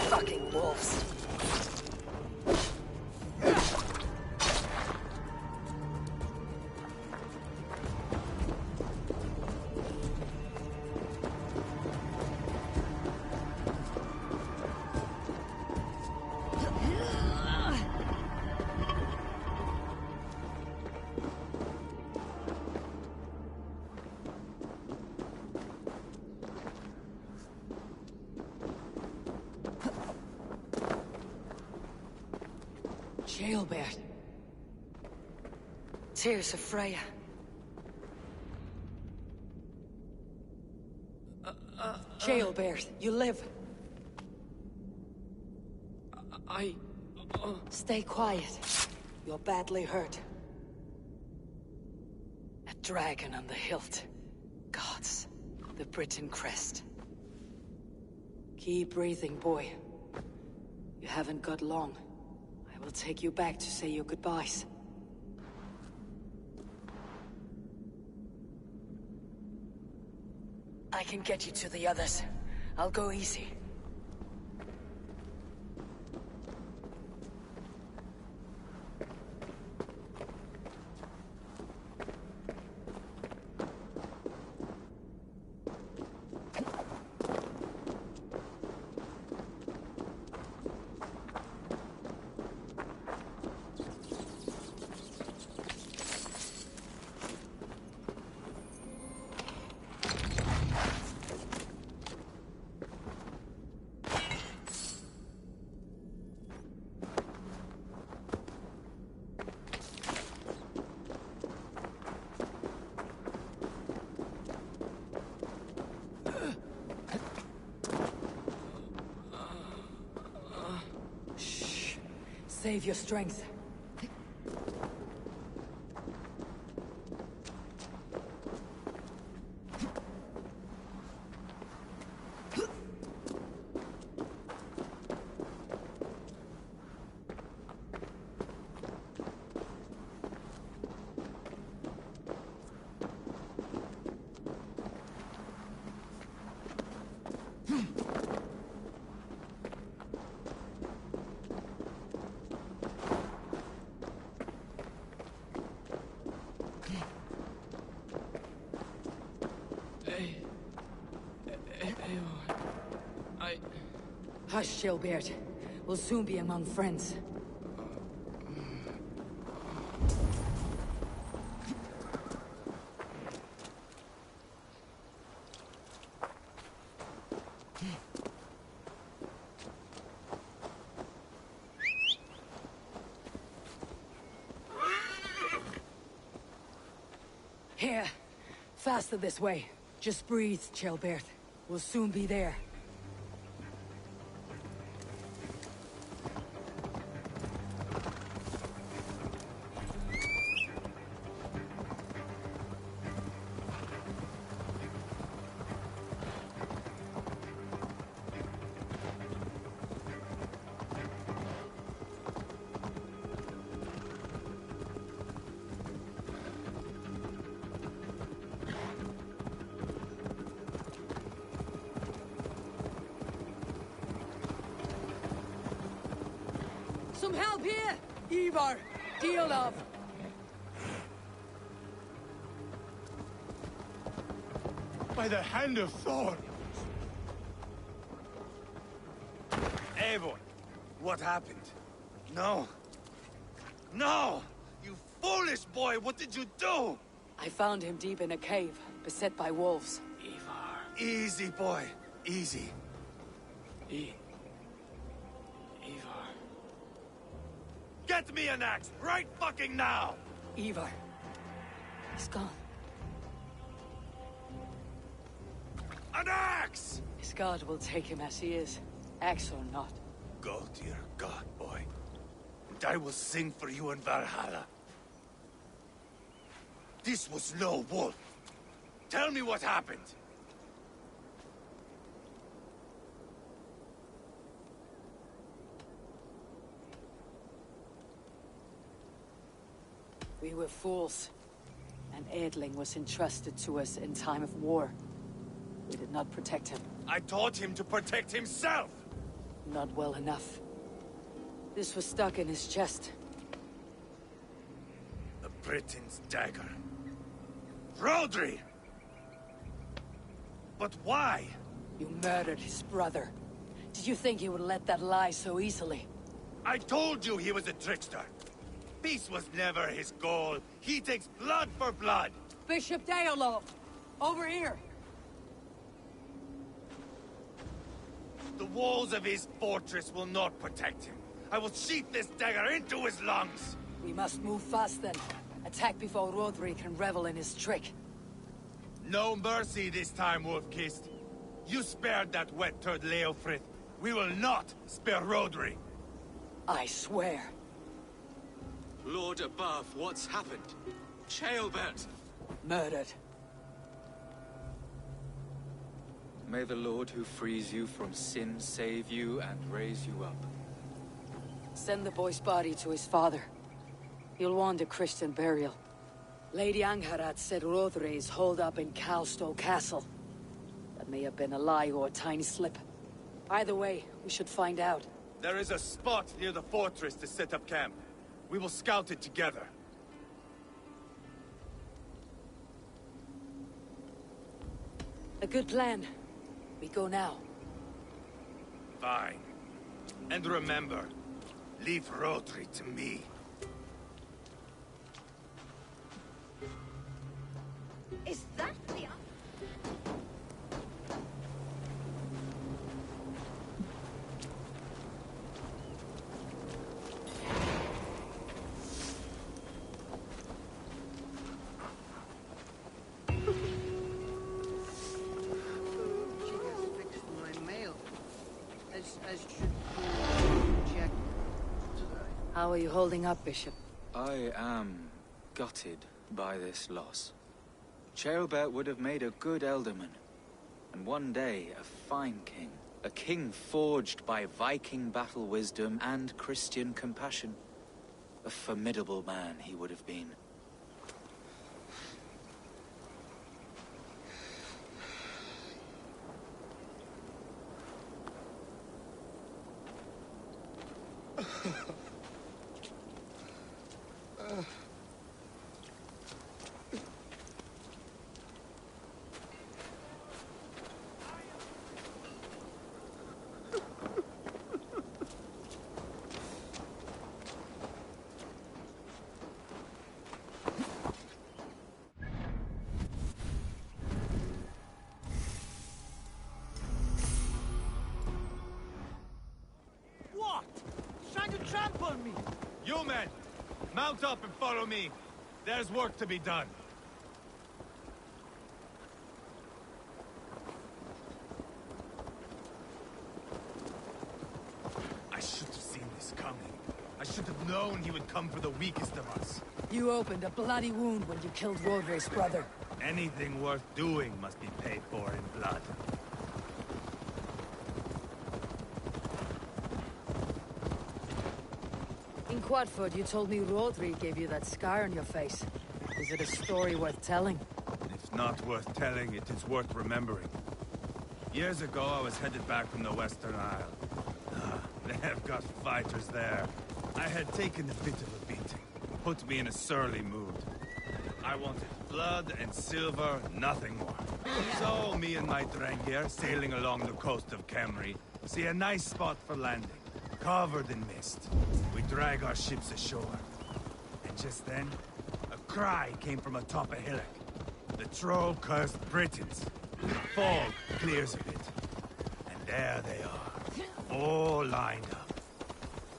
Fucking wolves. Jailbird. Tears of Freya. Jailbird, you live. Stay quiet. You're badly hurt. A dragon on the hilt. Gods. The Britain crest. Keep breathing, boy. You haven't got long. I will take you back to say your goodbyes. I can get you to the others. I'll go easy. Save your strength. Hush, Gilbert. We'll soon be among friends. Here. Faster this way. Just breathe, Gilbert. We'll soon be there. Some help here! Ivar! Deal of! By the hand of Thor! Eivor, what happened? No. No! You foolish boy, what did you do? I found him deep in a cave, beset by wolves. Ivar. Easy, boy. Easy. Ivar. Get me an axe, right fucking now! Ivar. He's gone. An axe! His god will take him as he is, axe or not. Go to your god, boy. And I will sing for you in Valhalla. This was no wolf. Tell me what happened. We were fools. An Edling was entrusted to us in time of war. We did not protect him. I taught him to protect himself! Not well enough. This was stuck in his chest. The Briton's dagger. Rodri! But why? You murdered his brother. Did you think he would let that lie so easily? I told you he was a trickster. Peace was never his goal. He takes blood for blood. Bishop Deolov! Over here! The walls of his fortress will not protect him. I will sheath this dagger into his lungs. We must move fast then. Attack before Rodri can revel in his trick. No mercy this time, Wolf-Kissed. You spared that wet turd Leofrith. We will not spare Rodri. I swear. Lord above, what's happened? Ceolbert! Murdered. May the Lord who frees you from sin save you and raise you up. Send the boy's body to his father. He'll want a Christian burial. Lady Angharad said Rodri is holed up in Calstow Castle. That may have been a lie or a tiny slip. Either way, we should find out. There is a spot near the fortress to set up camp. We will scout it together. A good plan. We go now. Fine. And remember, leave Rodri to me. Is that the... How are you holding up, Bishop? I am gutted by this loss. Ceolbert would have made a good ealdorman, and one day a fine king. A king forged by Viking battle wisdom and Christian compassion. A formidable man he would have been. You men, mount up and follow me. There's work to be done. I should have seen this coming. I should have known he would come for the weakest of us. You opened a bloody wound when you killed Roderi's brother. Anything worth doing must be paid for in blood. In Quadford, you told me Rodri gave you that scar on your face. Is it a story worth telling? If not worth telling, it is worth remembering. Years ago, I was headed back from the Western Isle. They have got fighters there. I had taken a bit of a beating. Put me in a surly mood. I wanted blood and silver, nothing more. So, me and my Drengir, sailing along the coast of Kemri, see a nice spot for landing, covered in mist. We drag our ships ashore. And just then, a cry came from atop a hillock. The troll-cursed Britons. The fog clears a bit. And there they are, all lined up.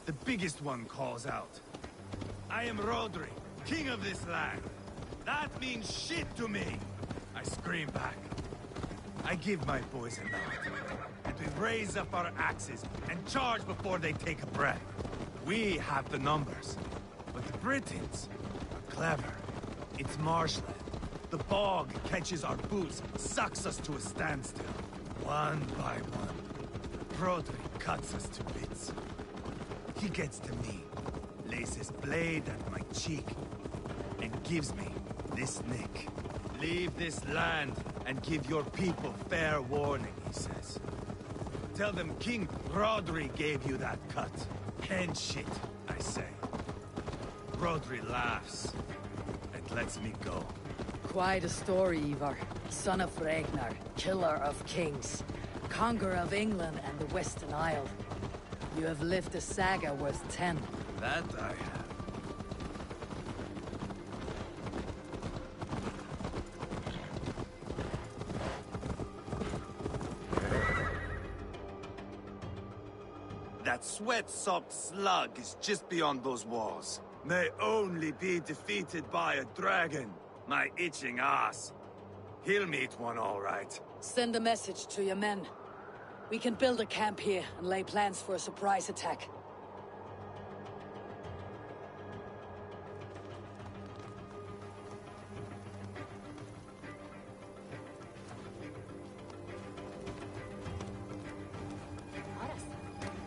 The biggest one calls out, "I am Rodri, king of this land. That means shit to me!" I scream back. I give my boys a nod. And we raise up our axes and charge before they take a breath. We have the numbers. But the Britons are clever. It's marshland. The bog catches our boots, sucks us to a standstill. One by one, Rodri cuts us to bits. He gets to me, lays his blade at my cheek, and gives me this nick. "Leave this land and give your people fair warning," he says. "Tell them King Rodri gave you that cut." "And shit," I say. Rodri laughs and lets me go. Quite a story, Ivar. Son of Ragnar, killer of kings, conqueror of England and the Western Isle. You have lived a saga worth 10. That I have. That sweat-soaked slug is just beyond those walls. May only be defeated by a dragon. My itching ass. He'll meet one all right. Send a message to your men. We can build a camp here and lay plans for a surprise attack.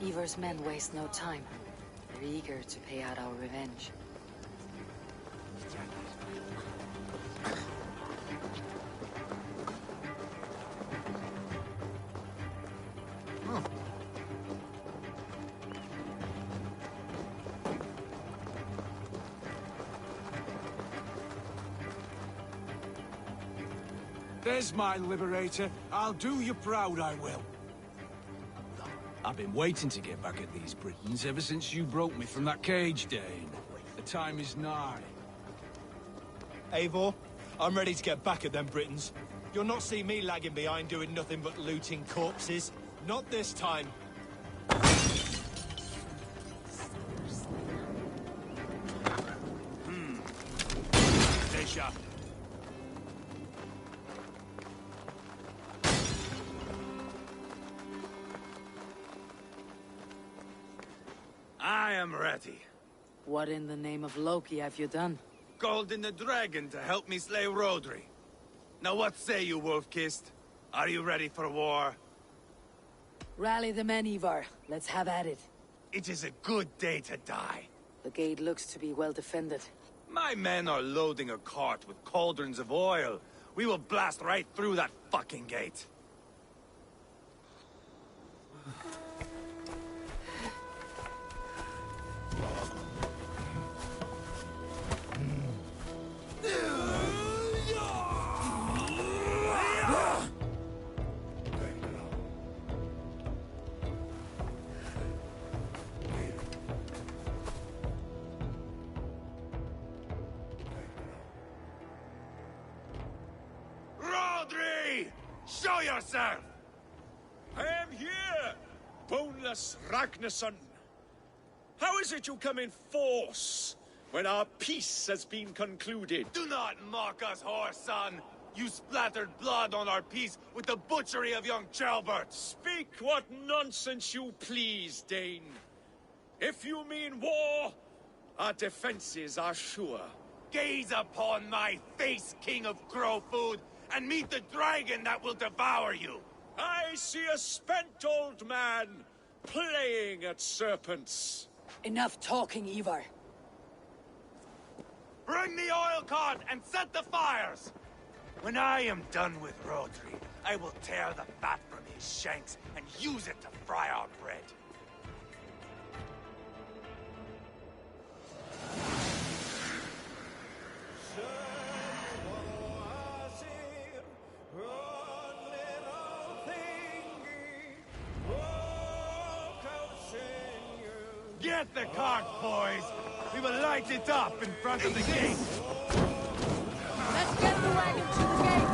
Ivar's men waste no time. They're eager to pay out our revenge. There's my liberator. I'll do you proud, I will. I've been waiting to get back at these Britons ever since you broke me from that cage, Dane. The time is nigh. Eivor, I'm ready to get back at them Britons. You'll not see me lagging behind doing nothing but looting corpses. Not this time. Stay sharp. I am ready. What in the name of Loki have you done? Called in the dragon to help me slay Rodri. Now what say you, Wolf-Kissed? Are you ready for war? Rally the men, Ivar. Let's have at it. It is a good day to die. The gate looks to be well defended. My men are loading a cart with cauldrons of oil. We will blast right through that fucking gate. Show yourself! I am here, boneless Ragnarsson. How is it you come in force when our peace has been concluded? Do not mock us, whoreson! You splattered blood on our peace with the butchery of young Chalbert! Speak what nonsense you please, Dane. If you mean war, our defenses are sure. Gaze upon my face, King of Crow Food, and meet the dragon that will devour you! I see a spent old man playing at serpents. Enough talking, Ivar. Bring the oil cart and set the fires! When I am done with Rodri, I will tear the fat from his shanks and use it to fry our bread. Get the cart, boys! We will light it up in front of the gate! Let's get the wagon to the gate!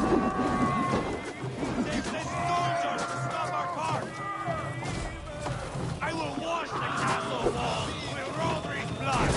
They sent soldiers to stop our cart! I will wash the castle wall with Rodri's blood!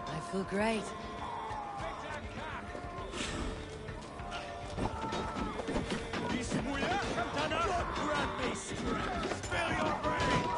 I feel great. Spill your brains!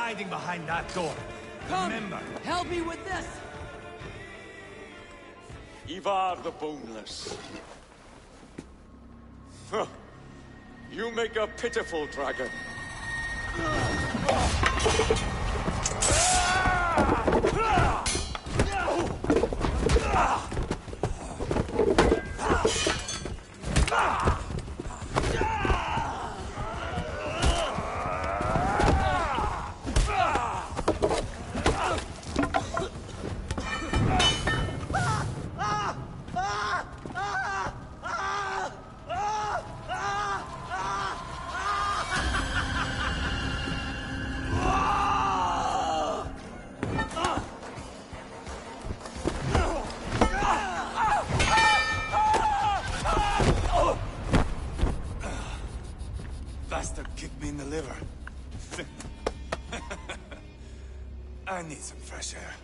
hiding behind that door. Come, Remember. help me with this! Ivar the Boneless. Huh. You make a pitiful dragon. Bastard kicked me in the liver. I need some fresh air.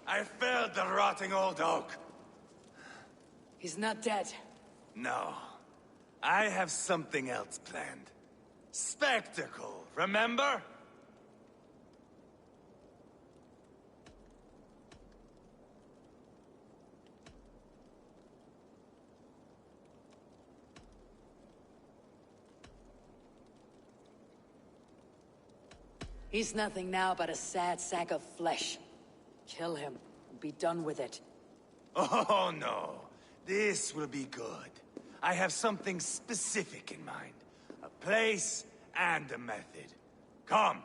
I felled the rotting old oak. He's not dead. No. I have something else planned. Spectacle, remember? He's nothing now but a sad sack of flesh. Kill him, and be done with it. Oh, no. This will be good. I have something specific in mind. A place and a method. Come.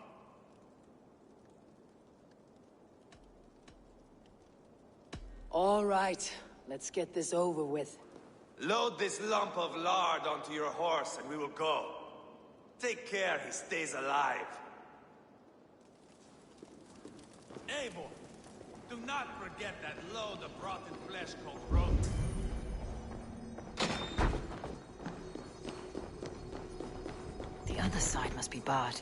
All right, let's get this over with. Load this lump of lard onto your horse and we will go. Take care he stays alive. Eivor, do not forget that load of rotten flesh called rope. The other side must be barred.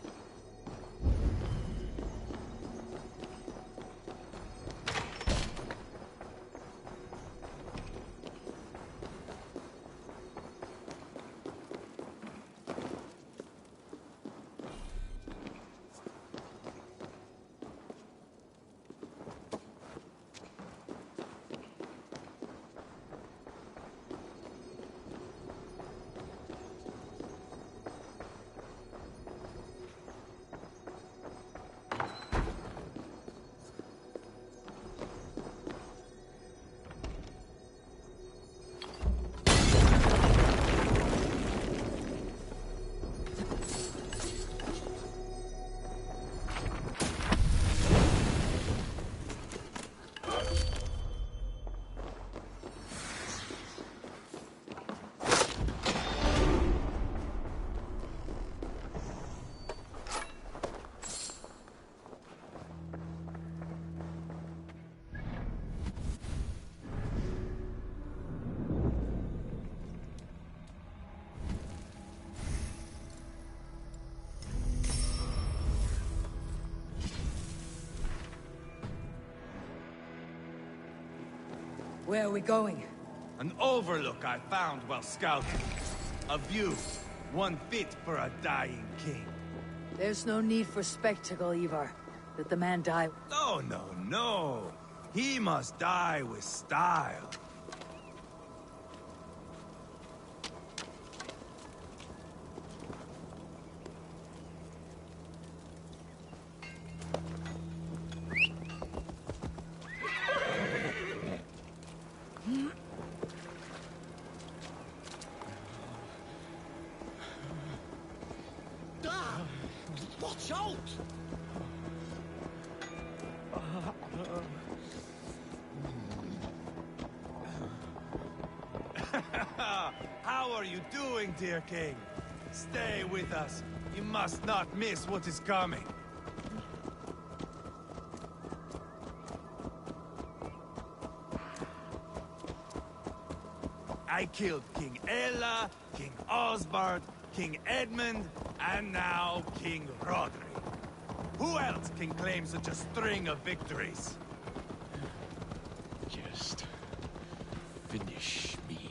Where are we going? An overlook I found while scouting. A view, one fit for a dying king. There's no need for spectacle, Ivar. Let the man die. No, no, no. He must die with style. Watch out! How are you doing, dear king? Stay with us. You must not miss what is coming. I killed King Ella, King Osbert, King Edmund, and now King Rodri. Who else can claim such a string of victories? Just finish me.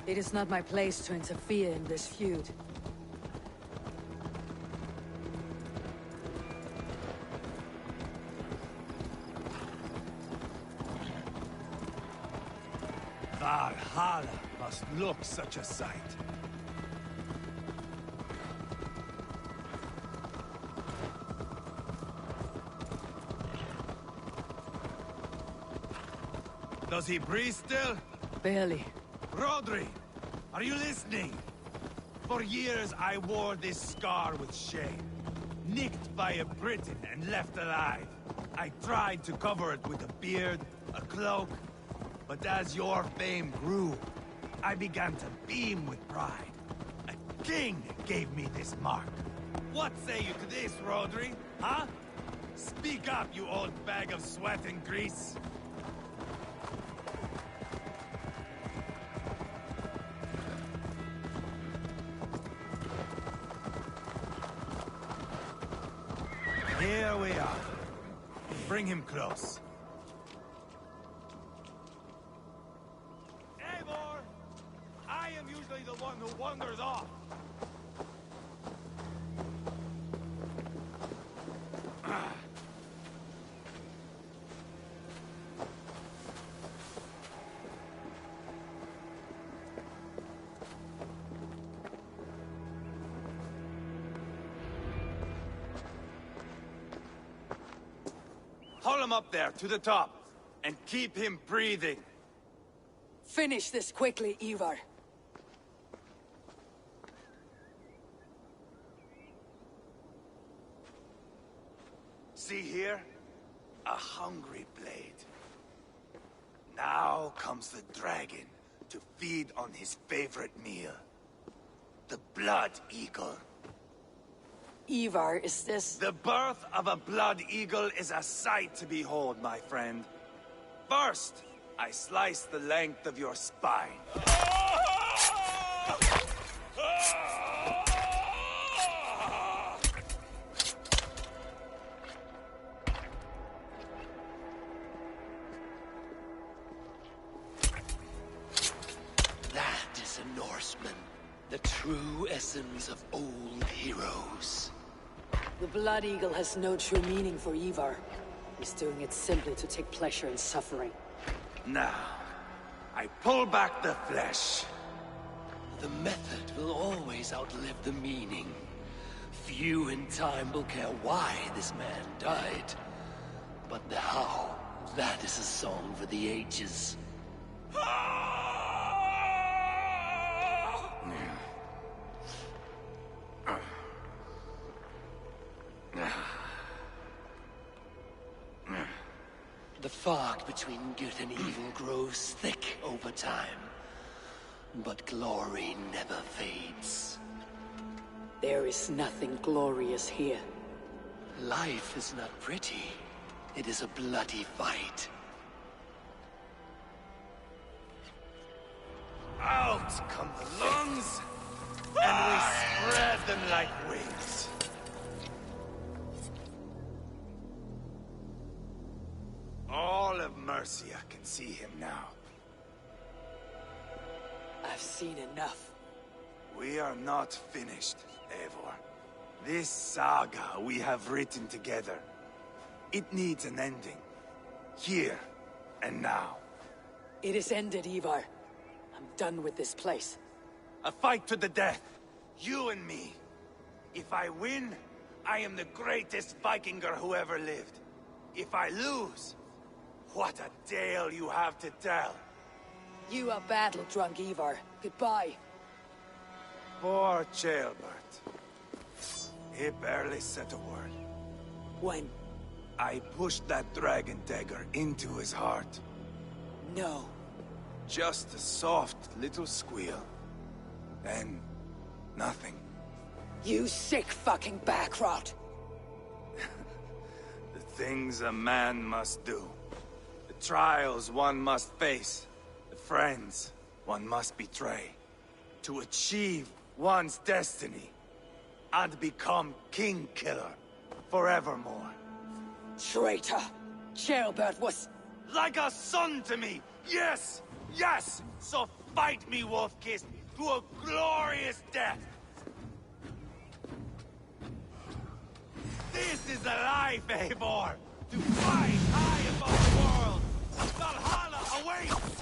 It is not my place to interfere in this feud. Valhalla must look such a sight. Does he breathe still? Barely. Rodri, are you listening? For years I wore this scar with shame. Nicked by a Briton and left alive. I tried to cover it with a beard, a cloak, but as your fame grew, I began to beam with pride. A king gave me this mark. What say you to this, Rodri? Huh? Speak up, you old bag of sweat and grease. Here we are. Bring him close. Eivor! I am usually the one who wanders off. Haul him up there, to the top, and keep him breathing. Finish this quickly, Ivar. See here? A hungry blade. Now comes the dragon to feed on his favorite meal. The blood eagle. Ivar, is this... The birth of a blood eagle is a sight to behold, my friend. First, I slice the length of your spine. That is a Norseman. The true essence of old heroes. The Blood Eagle has no true meaning for Ivar. He's doing it simply to take pleasure in suffering. Now, I pull back the flesh. The method will always outlive the meaning. Few in time will care why this man died. But the how, that is a song for the ages. The fog between good and evil grows thick over time. But glory never fades. There is nothing glorious here. Life is not pretty. It is a bloody fight. Out come the lungs, and we spread them like wings. All of Mercia can see him now. I've seen enough. We are not finished, Eivor. This saga we have written together, it needs an ending. Here and now. It is ended, Ivar. I'm done with this place. A fight to the death. You and me. If I win, I am the greatest Vikinger who ever lived. If I lose, what a tale you have to tell. You are battle-drunk, Ivar. Goodbye. Poor Ceolbert. He barely said a word. When? I pushed that dragon dagger into his heart. No. Just a soft little squeal. Then, nothing. You sick fucking backrot! The things a man must do. The trials one must face. The friends one must betray to achieve one's destiny and become king killer forevermore. Traitor! Ceolbert was... Like a son to me! Yes! Yes! So fight me, Wolf-Kissed, to a glorious death! This is the life, Eivor! To fly high above the world! Valhalla awaits!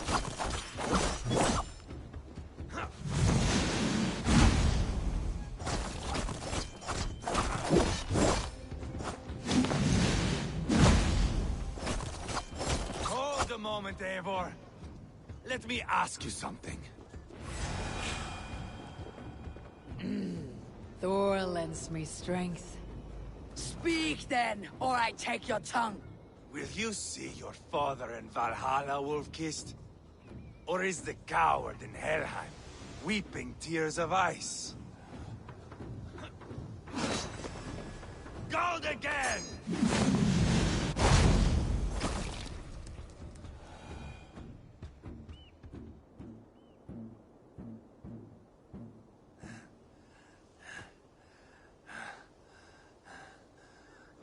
Hold a moment, Eivor. Let me ask you something. Thor lends me strength. Speak then, or I take your tongue! Will you see your father in Valhalla, Wolf-Kissed? Or is the coward in Helheim weeping tears of ice? Gold again!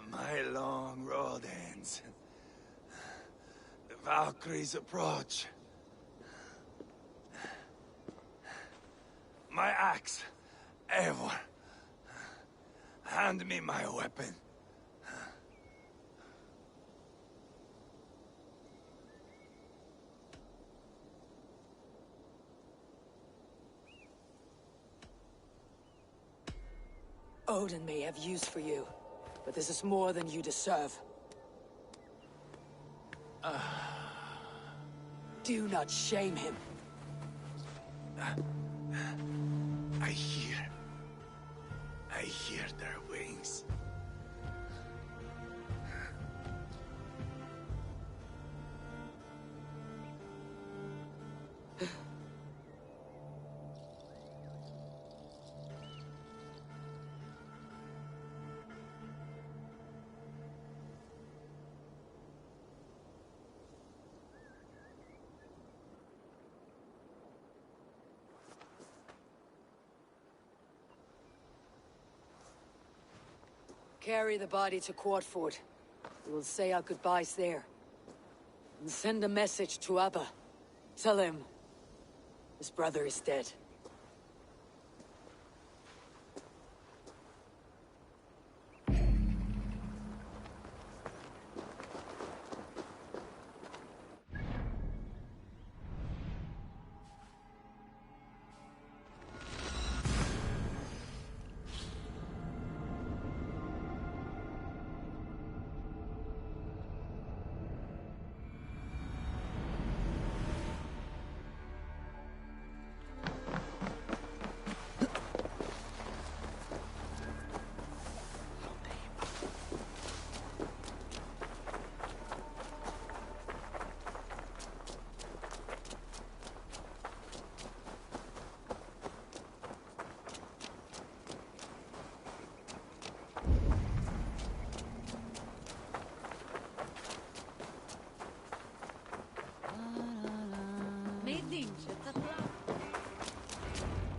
My long road ends. The Valkyries approach. My axe, Eivor. Hand me my weapon. Odin may have use for you, but this is more than you deserve. Do not shame him. I hear their wings. Carry the body to Quadford. We will say our goodbyes there. And send a message to Abba. Tell him his brother is dead.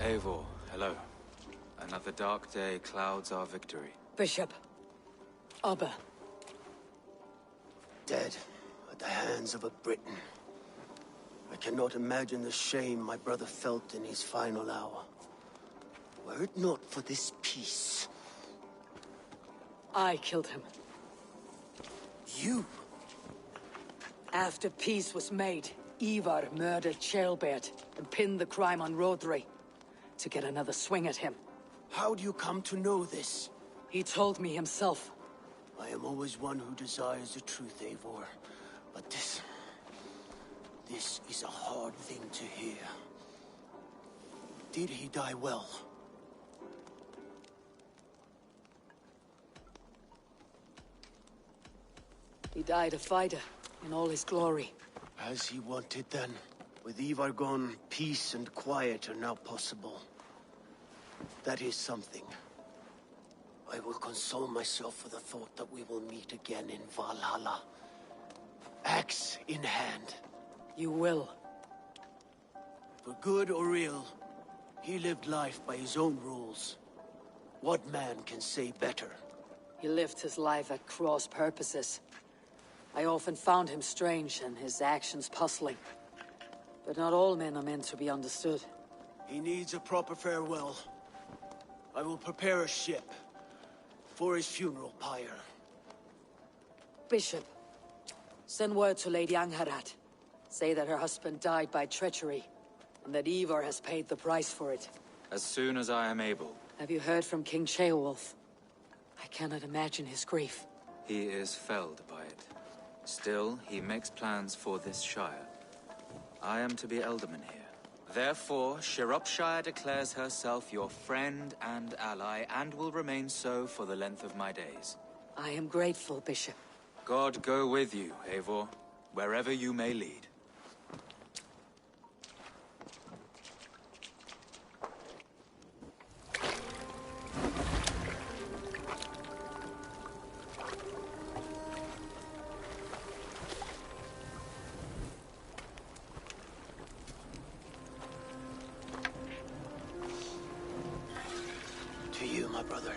Eivor, hello. Another dark day clouds our victory. Bishop. Abba. Dead at the hands of a Briton. I cannot imagine the shame my brother felt in his final hour. Were it not for this peace... I killed him. You? After peace was made, Ivar murdered Ceolbert and pinned the crime on Rodri to get another swing at him. How do you come to know this? He told me himself. I am always one who desires the truth, Eivor. But this is a hard thing to hear. Did he die well? He died a fighter, in all his glory. As he wanted then. With Ivar gone, peace and quiet are now possible. That is something. I will console myself with the thought that we will meet again in Valhalla. Axe in hand. You will. For good or ill, he lived life by his own rules. What man can say better? He lived his life at cross purposes. I often found him strange and his actions puzzling. But not all men are meant to be understood. He needs a proper farewell. I will prepare a ship for his funeral pyre. Bishop, send word to Lady Angharad. Say that her husband died by treachery, and that Ivar has paid the price for it. As soon as I am able. Have you heard from King Ceolwulf? I cannot imagine his grief. He is felled by it. Still, he makes plans for this shire. I am to be Elderman here. Therefore, Sciropescire declares herself your friend and ally, and will remain so for the length of my days. I am grateful, Bishop. God go with you, Eivor, wherever you may lead. To you, my brother.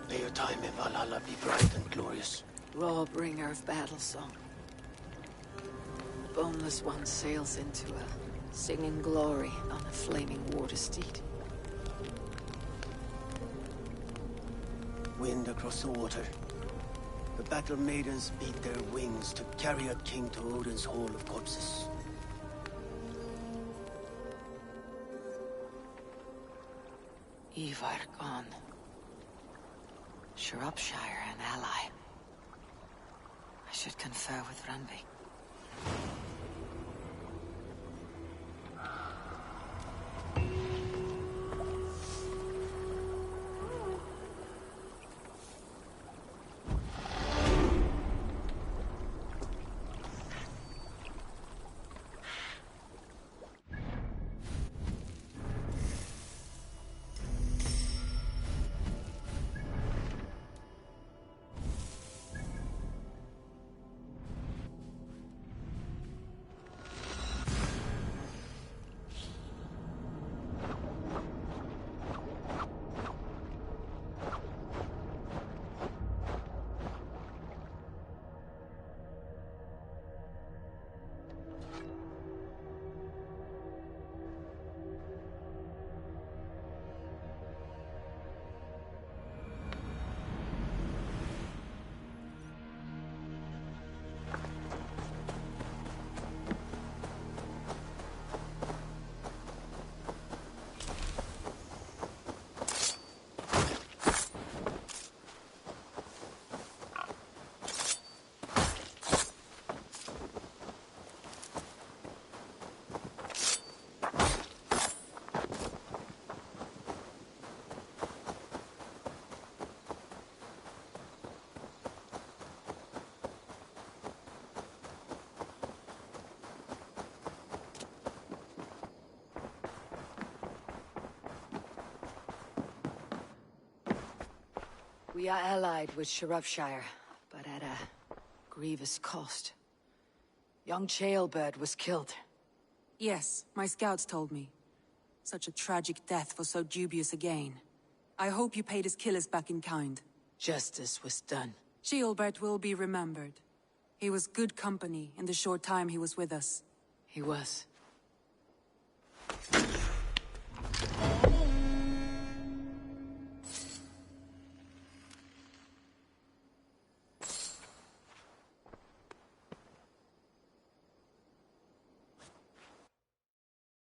May your time in Valhalla be bright and glorious. Raw bringer of battle song. The boneless one sails into a singing glory on a flaming water steed. Wind across the water. The battle maidens beat their wings to carry a king to Odin's Hall of Corpses. Ivar gone. Sciropescire an ally. I should confer with Randvi. We are allied with Sciropescire, but at a grievous cost. Young Ceolbert was killed. Yes, my scouts told me. Such a tragic death for so dubious a gain. I hope you paid his killers back in kind. Justice was done. Ceolbert will be remembered. He was good company in the short time he was with us. He was.